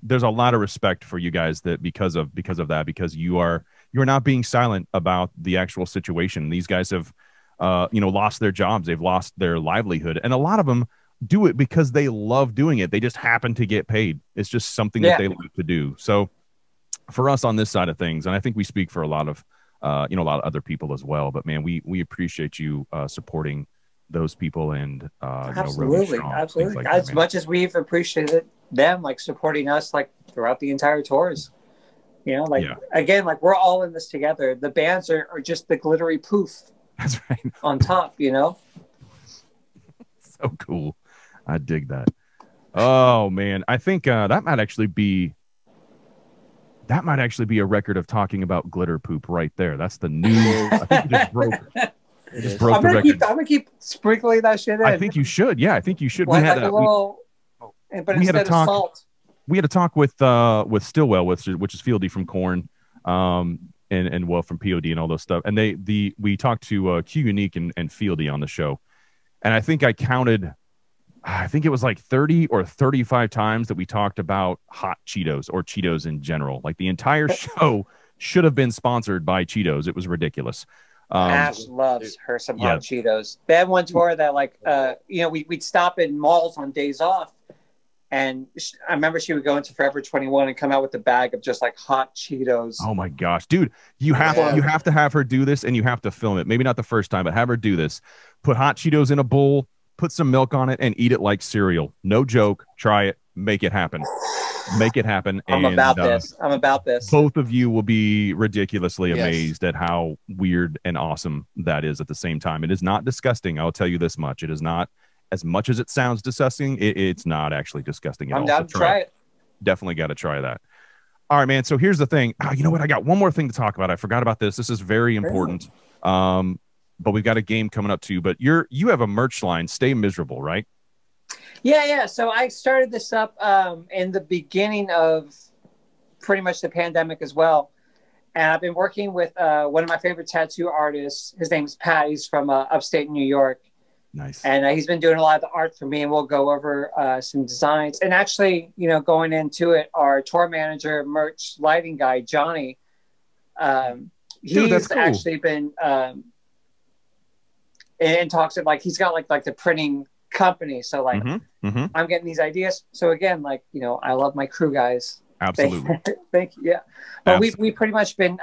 there's a lot of respect for you guys that because of that, because you're not being silent about the actual situation. These guys have, you know, lost their jobs. They've lost their livelihood. And a lot of them do it because they love doing it. They just happen to get paid. It's just something that they like to do. So for us on this side of things, and I think we speak for a lot of other people as well, but man, we appreciate you supporting those people, and absolutely, strong, absolutely. like As that, much as we've appreciated them like supporting us like throughout the entire tours, you know, like again, like we're all in this together. The bands are just the glittery poof. That's right. On top, you know. So cool. I dig that. Oh man, I think that might actually be a record of talking about glitter poop right there. That's the new. I think you just broke the record. I'm gonna keep sprinkling that shit in. I think you should. Yeah, I think you should. Like, we had a little, but instead of salt. We had a talk with Stillwell, which is Fieldy from Korn, and well from POD and all those stuff. And we talked to Q Unique and Fieldy on the show, and I think I counted. I think it was like 30 or 35 times that we talked about hot Cheetos or Cheetos in general. Like the entire show should have been sponsored by Cheetos. It was ridiculous. Ash loves her some hot Cheetos. They had one tour that like, you know, we'd stop in malls on days off. And I remember she would go into Forever 21 and come out with a bag of just like hot Cheetos. Oh my gosh, dude. You have to have her do this, and you have to film it. Maybe not the first time, but have her do this. Put hot Cheetos in a bowl, put some milk on it, and eat it like cereal. No joke. Try it. Make it happen. Make it happen. I'm about this. Both of you will be ridiculously amazed at how weird and awesome that is at the same time. It is not disgusting. I'll tell you this much. It is not, as much as it sounds disgusting, it's not actually disgusting at all. I'm down to try it. Definitely got to try that. All right, man. So here's the thing. You know what? I got one more thing to talk about. I forgot about this. This is very important. But we've got a game coming up too. But you have a merch line, Stay Miserable, right? Yeah. So I started this up in the beginning of pretty much the pandemic as well. And I've been working with one of my favorite tattoo artists. His name's Pat. He's from upstate New York. Nice. And he's been doing a lot of the art for me, and we'll go over some designs. And actually, you know, going into it, our tour manager, merch lighting guy, Johnny, he's actually been in talks of like, he's got like the printing company. So like I'm getting these ideas. So again, like, you know, I love my crew guys. Absolutely. Thank you. Yeah. But we've pretty much been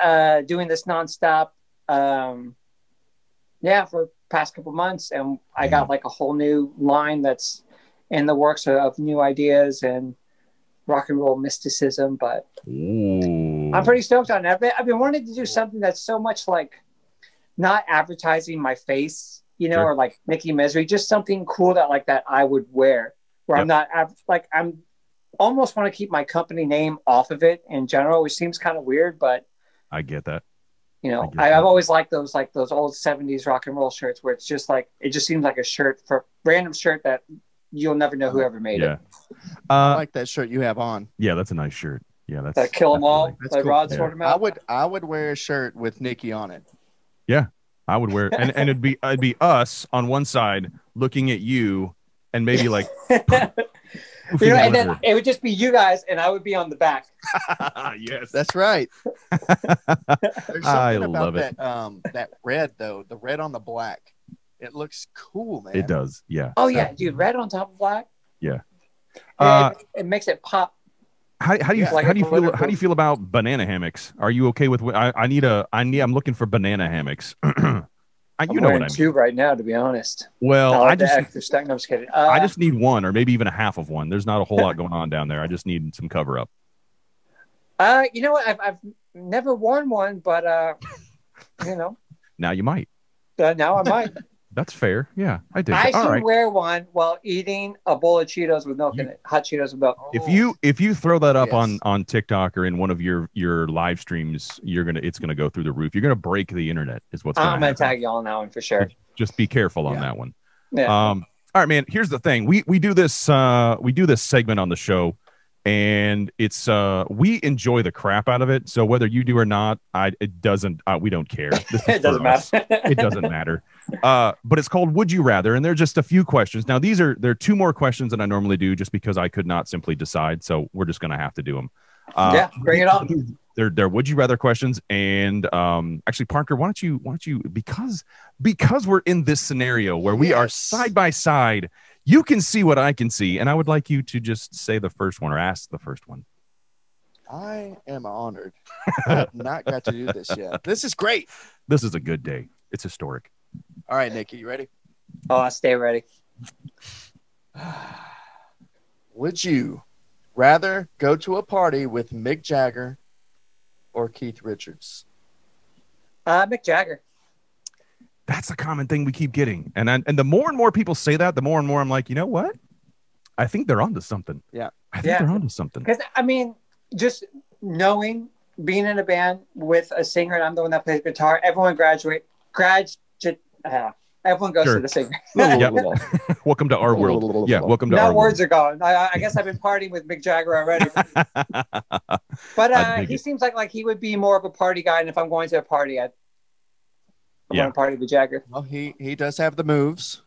doing this nonstop. For past couple months, and I got like a whole new line that's in the works of new ideas and rock and roll mysticism. But I'm pretty stoked on it. I've been wanting to do something that's so much like not advertising my face, you know, or like Nikki Misery, just something cool that I would wear, where I'm not like, I'm almost want to keep my company name off of it in general, which seems kind of weird, but I get that. I've always liked those old 70s rock and roll shirts where it's just like, it just seems like a random shirt that you'll never know whoever made it. I like that shirt you have on. Yeah, that's a nice shirt. Yeah, that's that kill 'em all. That's Like cool. Rod sort of out. I would wear a shirt with Nikki on it. Yeah, I would wear, and it'd be us on one side looking at you, and maybe like, and then it would just be you guys, and I would be on the back. Yes, that's right. There's something about love it. That red though, the red on the black. It looks cool, man. It does. Yeah. Oh yeah, dude, red on top of black. Yeah. It makes it pop. How do you feel about banana hammocks? Are you okay with? I'm looking for banana hammocks. I'm wearing two right now, to be honest. Well, I'm just kidding. I just need one, or maybe even a half of one. There's not a whole lot going on down there. I just need some cover up. You know what? I've never worn one, but Now you might. Now I might. That's fair. Yeah, I did. I should wear one while eating a bowl of Cheetos with milk in it. Hot Cheetos with milk. If you throw that up on TikTok or in one of your live streams, it's gonna go through the roof. You're gonna break the internet. Is what's I'm gonna tag y'all on that one for sure. Just be careful on that one. Yeah. All right, man. Here's the thing. We do this segment on the show, and it's we enjoy the crap out of it. So whether you do or not, it doesn't. We don't care. It doesn't matter. It doesn't matter. But it's called Would You Rather, and they're just a few questions. Now there are two more questions than I normally do, just because I could not simply decide. So we're just gonna have to do them. Bring it on. They're Would You Rather questions, and actually, Parker, why don't you because we're in this scenario where we are side by side. You can see what I can see, and I would like you to just say the first one or ask the first one. I am honored. I have not got to do this yet. This is great. This is a good day. It's historic. All right, Nikki, you ready? Oh, I stay ready. Would you rather go to a party with Mick Jagger or Keith Richards? Mick Jagger. That's a common thing we keep getting. And the more and more people say that, the more and more I'm like, you know what? I think they're onto something. Yeah. I think they're onto something. Because, I mean, just knowing, being in a band with a singer, and I'm the one that plays guitar, everyone everyone goes to the singer. Welcome to our world. Yeah, welcome to our world. Now words are gone. I guess I've been partying with Mick Jagger already. But he seems like he would be more of a party guy, and if I'm going to a party, I want to party with Jagger. Well, he does have the moves.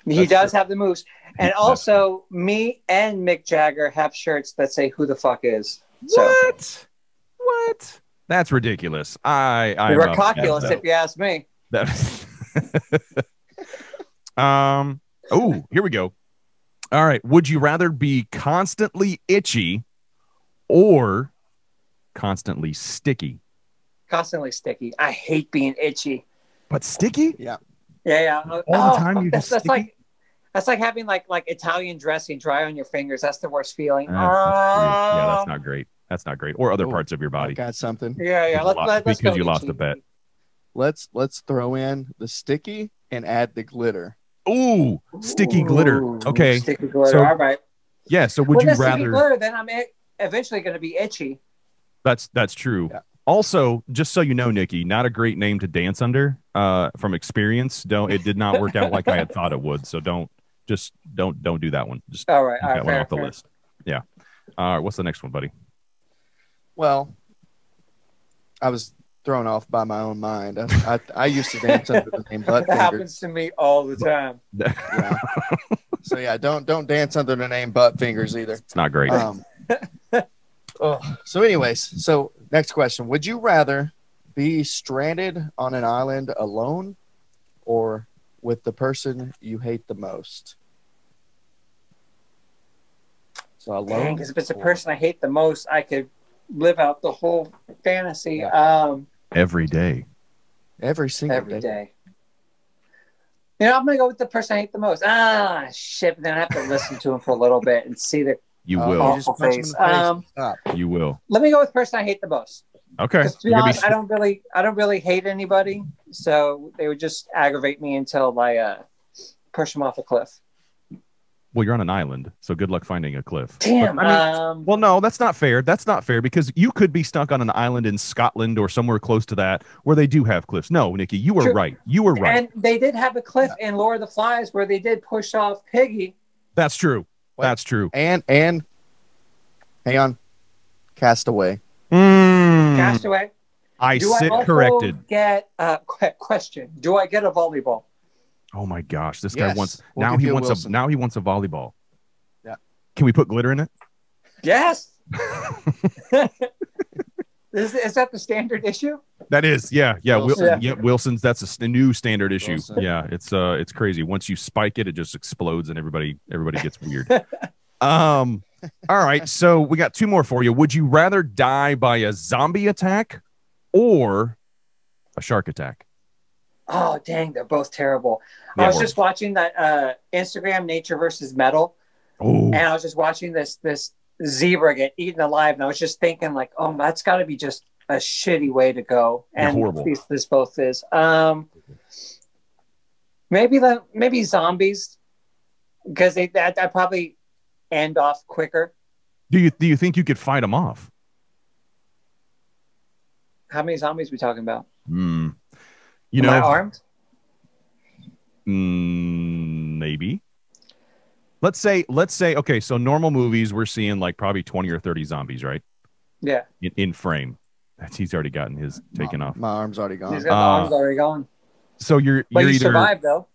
He does have the moves. And also, me and Mick Jagger have shirts that say "Who the fuck is." What? That's ridiculous. I'm Rockoculous, if you ask me. Oh, here we go. All right. Would you rather be constantly itchy or constantly sticky? Constantly sticky. I hate being itchy. But sticky? Yeah. All the time you just sticky? That's like having like Italian dressing dry on your fingers. That's the worst feeling. Yeah, that's not great. That's not great. Or other parts of your body. I got something. Yeah. Let's because you lost a bet. Let's throw in the sticky and add the glitter. Ooh, sticky glitter. Okay. Sticky glitter. All right. Yeah. So would you rather? Sticky glitter, then I'm eventually going to be itchy. That's true. Yeah. Also, just so you know, Nikki, not a great name to dance under. From experience, it did not work out like I had thought it would. So don't do that one. Just all right. That one off the list. Yeah. All right. What's the next one, buddy? Well, I was thrown off by my own mind. I used to dance under the name butt fingers. That happens to me all the time. Yeah. So yeah, don't dance under the name butt fingers either. It's not great. So anyways, next question. Would you rather be stranded on an island alone or with the person you hate the most? So alone. Because if it's a person I hate the most, I could live out the whole fantasy. Yeah. Every day. Every single day. I'm going to go with the person I hate the most. Shit. Then I have to listen to him for a little bit and see the You will. awful face. You will. Let me go with the person I hate the most. Okay. To be honest, I don't really hate anybody, so they would just aggravate me until I push them off a cliff. Well, you're on an island, so good luck finding a cliff. Damn. But, I mean, well, no, that's not fair. That's not fair because you could be stuck on an island in Scotland or somewhere close to that where they do have cliffs. No, Nikki, you were right. You were right. And they did have a cliff in Lord of the Flies where they did push off Piggy. That's true. That's true. And hang on, Castaway. Castaway. I sit corrected. Get a question. Do I get a volleyball? Oh my gosh, this guy wants now he wants a volleyball. Yeah. Can we put glitter in it? Yes. Is that the standard issue? That is, yeah. Wilson. Wilson's. That's a new standard issue. Wilson. Yeah, it's crazy. Once you spike it, it just explodes and everybody gets weird. All right, so we got 2 more for you. Would you rather die by a zombie attack or a shark attack? Oh, dang, they're both terrible. Yeah, I was just watching that Instagram Nature versus Metal, and I was just watching this zebra get eaten alive, and I was just thinking, like, oh, that's got to be just a shitty way to go. And horrible. This both is. Maybe zombies, because that probably end off quicker. Do you think you could fight them off? How many zombies are we talking about? You know, am I armed? Maybe. Let's say, okay, so normal movies, we're seeing like probably 20 or 30 zombies, right? Yeah. In frame. He's already gotten his taken off. My arm's already gone. He's got the arms already gone. So you're But you either survived, though.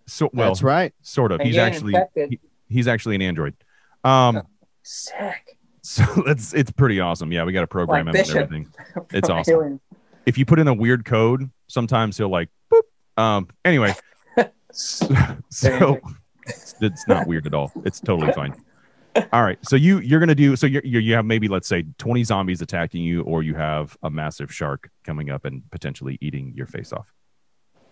So well, that's right. Sort of. And He's actually an android. Sick. So it's pretty awesome. Yeah, we got to program him and everything. It's awesome. If you put in a weird code, sometimes he'll like boop. Anyway, so it's not weird at all. It's totally fine. All right, so you're gonna do so you have maybe, let's say, 20 zombies attacking you, or you have a massive shark coming up and potentially eating your face off.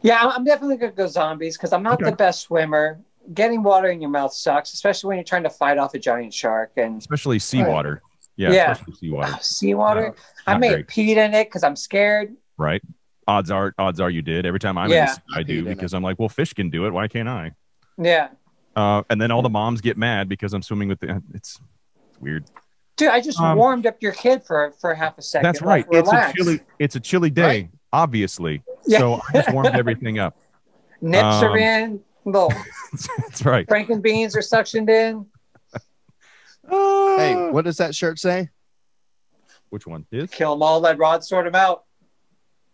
Yeah, I'm definitely gonna go zombies because I'm not the best swimmer. Getting water in your mouth sucks, especially when you're trying to fight off a giant shark, and especially seawater. Yeah. Especially seawater. Seawater. I may have peed in it because I'm scared. Right. Odds are you did. Every time I'm in the sea, I do, because I'm like, well, fish can do it. Why can't I? Yeah. And then all the moms get mad because I'm swimming with the. It's weird. Dude, I just warmed up your kid for half a second. That's right. It's a chilly day, right? Obviously. Yeah. So I just warmed everything up. Nips are in. Little that's right. Franken beans are suctioned in. Hey, what does that shirt say? Which one? Is kill them all, let Rod sort them out.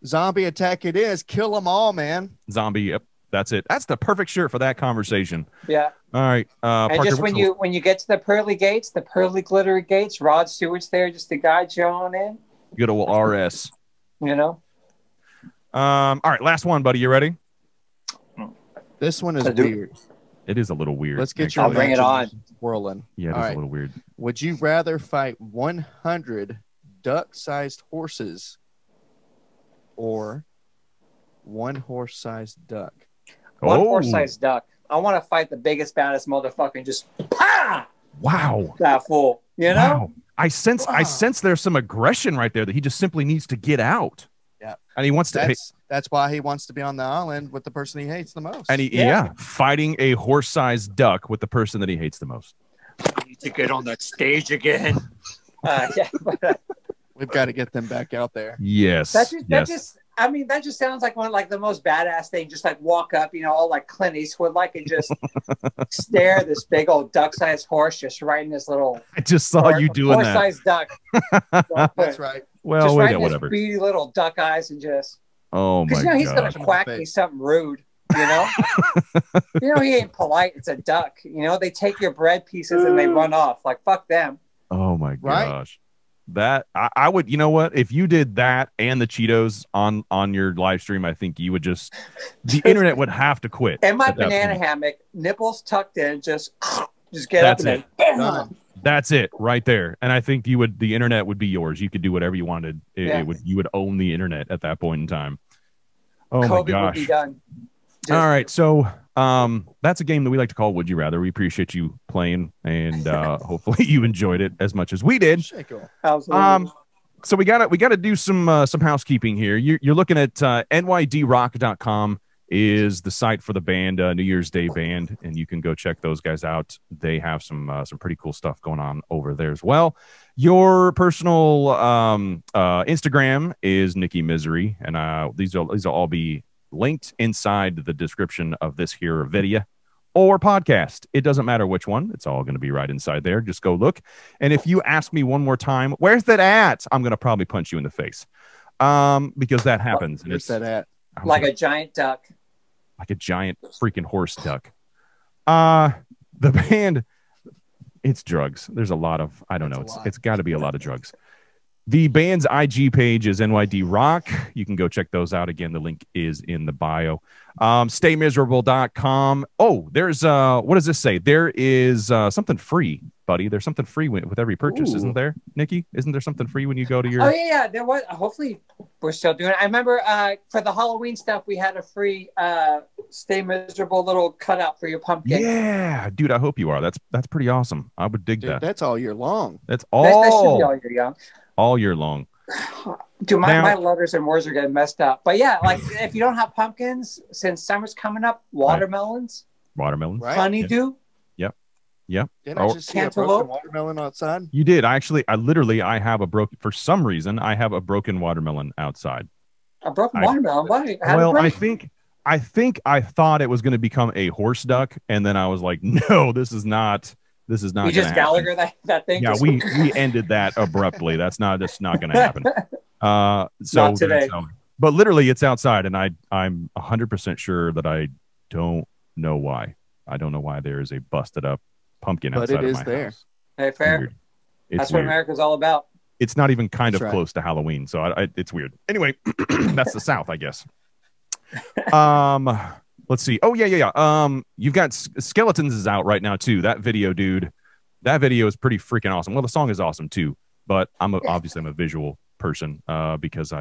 Zombie attack it is. Kill them all, man. Zombie. Yep. That's it. That's the perfect shirt for that conversation. Yeah. All right. And Parker, just when you get to the pearly gates, the pearly glittery gates, Rod Stewart's there just to guide you on in. Good old RS. You know. All right. Last one, buddy. You ready? This one is weird. It is a little weird. Let's get your I'll bring it on. Whirling. Yeah, it is a little weird. Would you rather fight 100 duck-sized horses or one horse-sized duck? One horse-sized duck. I want to fight the biggest, baddest motherfucker and just wow. That fool. You know? Wow. I sense there's some aggression right there that he just simply needs to get out. Yeah. And he wants to. That's why he wants to be on the island with the person he hates the most. And fighting a horse-sized duck with the person that he hates the most. I need to get on that stage again. We've got to get them back out there. Yes. That just sounds like one the most badass thing. Just like walk up, all like Clint Eastwood, like, and just stare at this big old duck-sized horse just riding this little. I just saw you doing that. Horse-sized duck. That's right. Well, just riding whatever. His beady little duck eyes and just. Oh my god! He's gonna quack me something rude. He ain't polite. It's a duck. They take your bread pieces and they run off. Like, fuck them. Oh my gosh. That I would, you know what? If you did that and the Cheetos on your live stream, I think you would the internet would have to quit. And my banana hammock, nipples tucked in, just get up and then That's it right there. And I think the internet would be yours. You could do whatever you wanted. You would own the internet at that point in time. Oh COVID my gosh. would be done. All right. So that's a game that we like to call Would You Rather. We appreciate you playing, and hopefully you enjoyed it as much as we did. Absolutely. So we gotta do some housekeeping here. You're looking at nydrock.com. is the site for the band, New Year's Day Band, and you can go check those guys out. They have some pretty cool stuff going on over there as well. Your personal Instagram is Nikki Misery, and these will all be linked inside the description of this here video or podcast. It doesn't matter which one. It's all going to be right inside there. Just go look. And if you ask me one more time, where's that at? I'm going to probably punch you in the face because that happens. And Where's that at? Like a giant duck. Like a giant freaking horse duck. The band, it's drugs. There's a lot of, I don't know. It's got to be a lot of drugs. The band's IG page is NYD Rock. You can go check those out. Again, the link is in the bio. StayMiserable.com. Oh, there's what does this say? There is something free, buddy. There's something free with every purchase, isn't there, Nikki? Isn't there something free when you go to your? Oh yeah. There was. Hopefully, we're still doing it. I remember for the Halloween stuff, we had a free Stay Miserable little cutout for your pumpkin. Yeah, dude. I hope you are. That's pretty awesome. I would dig that. That's all year long. That's all. That should be all year long. All year long. Dude, my letters and words are getting messed up. But yeah, like if you don't have pumpkins, since summer's coming up, watermelons, right. honeydew. Yep. Didn't I just see a broken watermelon outside? You did. I literally have a broken, for some reason, I have a broken watermelon outside. A broken watermelon? Why? Well, I think I thought it was going to become a horse duck, and then I was like, no, this is not. You just Gallagher that thing. Yeah, we ended that abruptly. That's not going to happen. So not today. But literally, it's outside, and I'm 100% sure that I don't know why. I don't know why there is a busted up pumpkin outside but it of is my there. house. Hey, fair. That's what America's all about. It's not even kind of close to Halloween, so it's weird. Anyway, that's the South, I guess. Let's see. Oh, yeah. You've got Skeletons is out right now, too. That video, dude. That video is pretty freaking awesome. Well, the song is awesome, too. But obviously I'm a visual person because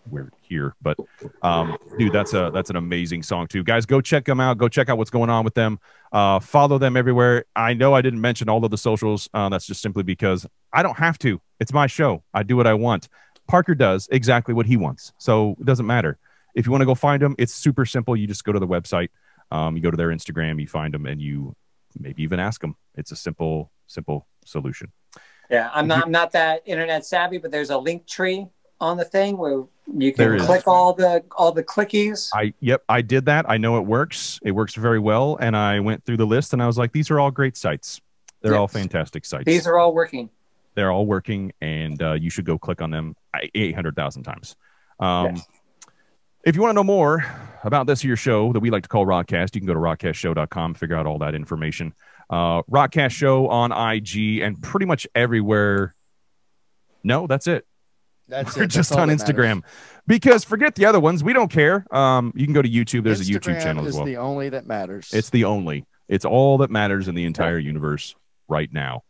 we're here. But, dude, that's an amazing song, too. Guys, go check them out. Go check out what's going on with them. Follow them everywhere. I know I didn't mention all of the socials. That's just simply because I don't have to. It's my show. I do what I want. Parker does exactly what he wants. So it doesn't matter. If you want to go find them, it's super simple. You just go to the website, you go to their Instagram, you find them, and you maybe even ask them. It's a simple solution. Yeah, I'm not that internet savvy, but there's a link tree on the thing where you can click all the clickies. I did that. I know it works. It works very well. And I went through the list and I was like, these are all great sites. They're all fantastic sites. These are all working. They're all working, and you should go click on them 800,000 times. Yes. If you want to know more about this here show that we like to call ROCKCAST, you can go to ROCKCASTshow.com, figure out all that information. ROCKCAST Show on IG and pretty much everywhere. No, that's it. We're just on Instagram. Because forget the other ones. We don't care. You can go to YouTube. There's a YouTube channel as well. It's the only that matters. It's all that matters in the entire universe right now.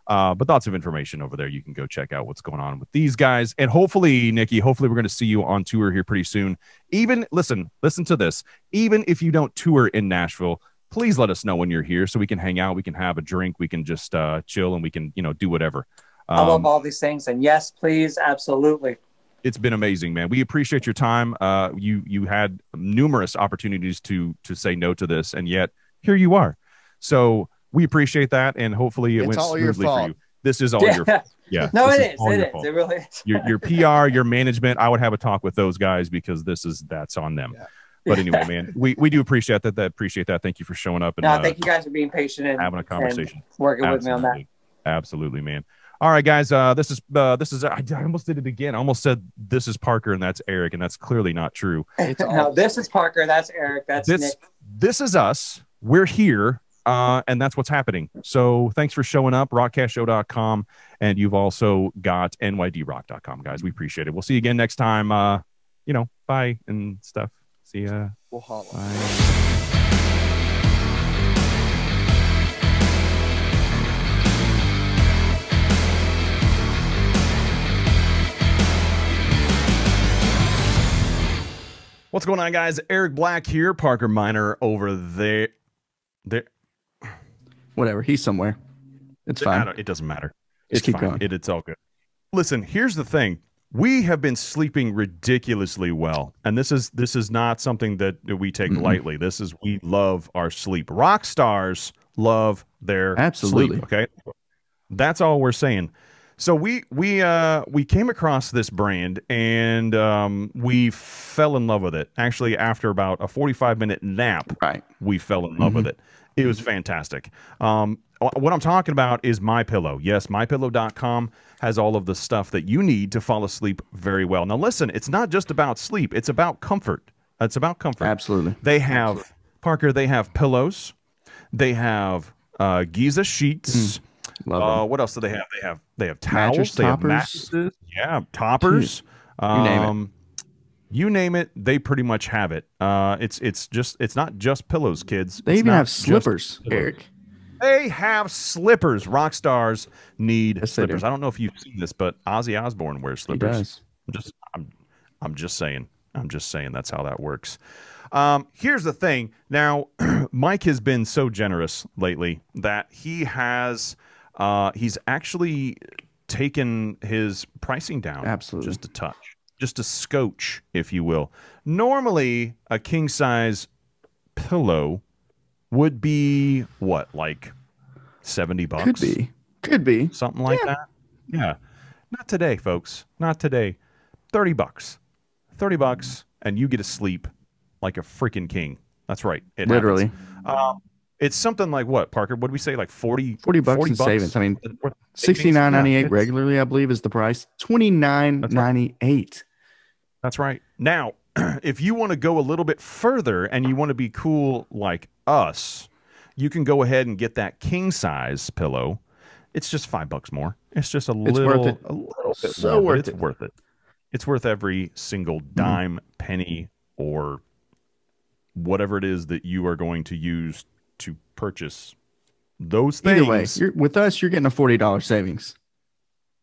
But lots of information over there. You can go check out what's going on with these guys. And hopefully, Nikki, we're going to see you on tour here pretty soon. Even, listen to this. Even if you don't tour in Nashville, please let us know when you're here so we can hang out. We can have a drink. We can just chill, and we can, do whatever. I love all these things. And yes, please. Absolutely. It's been amazing, man. We appreciate your time. You had numerous opportunities to say no to this, and yet here you are. So we appreciate that, and hopefully it went smoothly for you. This is all your fault. Yeah. No, it is. It really is. Your PR, your management, I would have a talk with those guys because that's on them. Yeah. But anyway, man, we do appreciate that. Appreciate that. Thank you for showing up. And thank you guys for being patient and having a conversation. Working with me on that. Absolutely, man. All right, guys. This is. I almost did it again. I almost said this is Parker and that's Eric, and that's clearly not true. No, this is Parker. That's Eric. That's Nick. This is us. We're here. And that's what's happening. So thanks for showing up, ROCKCASTshow.com. And you've also got nydrock.com, guys. We appreciate it. We'll see you again next time. Bye and stuff. See ya. We'll holla. Bye. What's going on, guys? Eric Black here, Parker Minor over there. Whatever, he's somewhere. It's fine. It doesn't matter. Just keep going. It's all good. Listen, here's the thing. We have been sleeping ridiculously well, and this is not something that we take lightly. We love our sleep. Rock stars love their Absolutely. sleep. Okay, that's all we're saying. So we came across this brand and we fell in love with it. Actually, after about a 45-minute nap, Right. we fell in love with it. It was fantastic. What I'm talking about is MyPillow. Yes, MyPillow.com has all of the stuff that you need to fall asleep very well. Now, listen, it's not just about sleep. It's about comfort. It's about comfort. Absolutely. They have, Parker, they have pillows. They have Giza sheets. Love what else do they have? They have towels. Mattress they have toppers. mattresses. Yeah, toppers. You name it. You name it, they pretty much have it. It's not just pillows, kids. They It's even not have just slippers, pillows. Eric. They have slippers. Rock stars need Yes, they slippers. do. I don't know if you've seen this, but Ozzy Osbourne wears He slippers. does. I'm just saying. I'm just saying that's how that works. Here's the thing. Now, Mike has been so generous lately that he's actually taken his pricing down Absolutely. just a touch, just a scotch, if you will. Normally, a king size pillow would be what, like $70? Could be. Something like that. Yeah. Not today, folks. Not today. $30. $30 and you get to sleep like a freaking king. That's right. It Literally. happens. It's something like what, Parker? What did we say? Like 40 $40 in savings. I mean, savings? $69.98 Yeah, regularly, I believe, is the price. $29.98. That's right. Now, if you want to go a little bit further and you want to be cool like us, you can go ahead and get that king size pillow. It's just $5 more. It's just a little bit So more, but worth it's it. worth it. It's worth every single dime, penny, or whatever it is that you are going to use to purchase those things. Either way, with us, you're getting a $40 savings.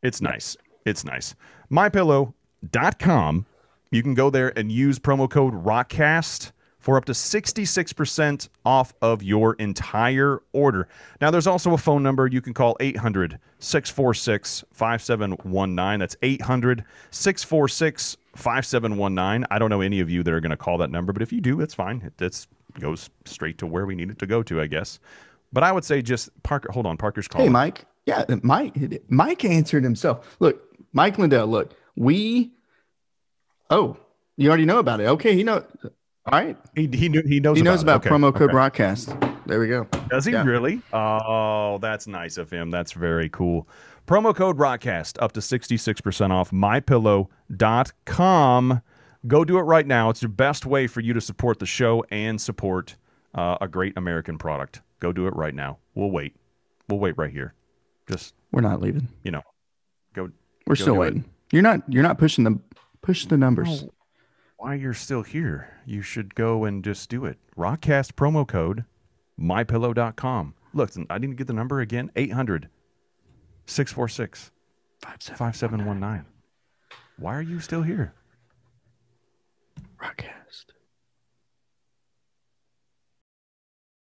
It's nice. It's nice. MyPillow.com. You can go there and use promo code ROCKCAST for up to 66% off of your entire order. Now, there's also a phone number you can call 800-646-5719. That's 800-646-5719. I don't know any of you that are going to call that number, but if you do, it's fine. It goes straight to where we need it to go to, I guess. But I would say just Parker. Hold on, Parker's calling. Hey, Mike. Yeah, Mike answered himself. Look, Mike Lindell, look, you already know about it. Okay, he knows. All right. He knows about it. Okay, promo code okay. ROCKCAST. There we go. Does he really? Oh, that's nice of him. That's very cool. Promo code ROCKCAST up to 66% off mypillow.com. Go do it right now. It's the best way for you to support the show and support a great American product. Go do it right now. We'll wait. We'll wait right here. We're not leaving. Go. We're still waiting. You're not push the numbers. Oh, why you're still here? You should go and just do it. ROCKCAST promo code mypillow.com. Look, I didn't get the number again. 800-646-5719. Why are you still here?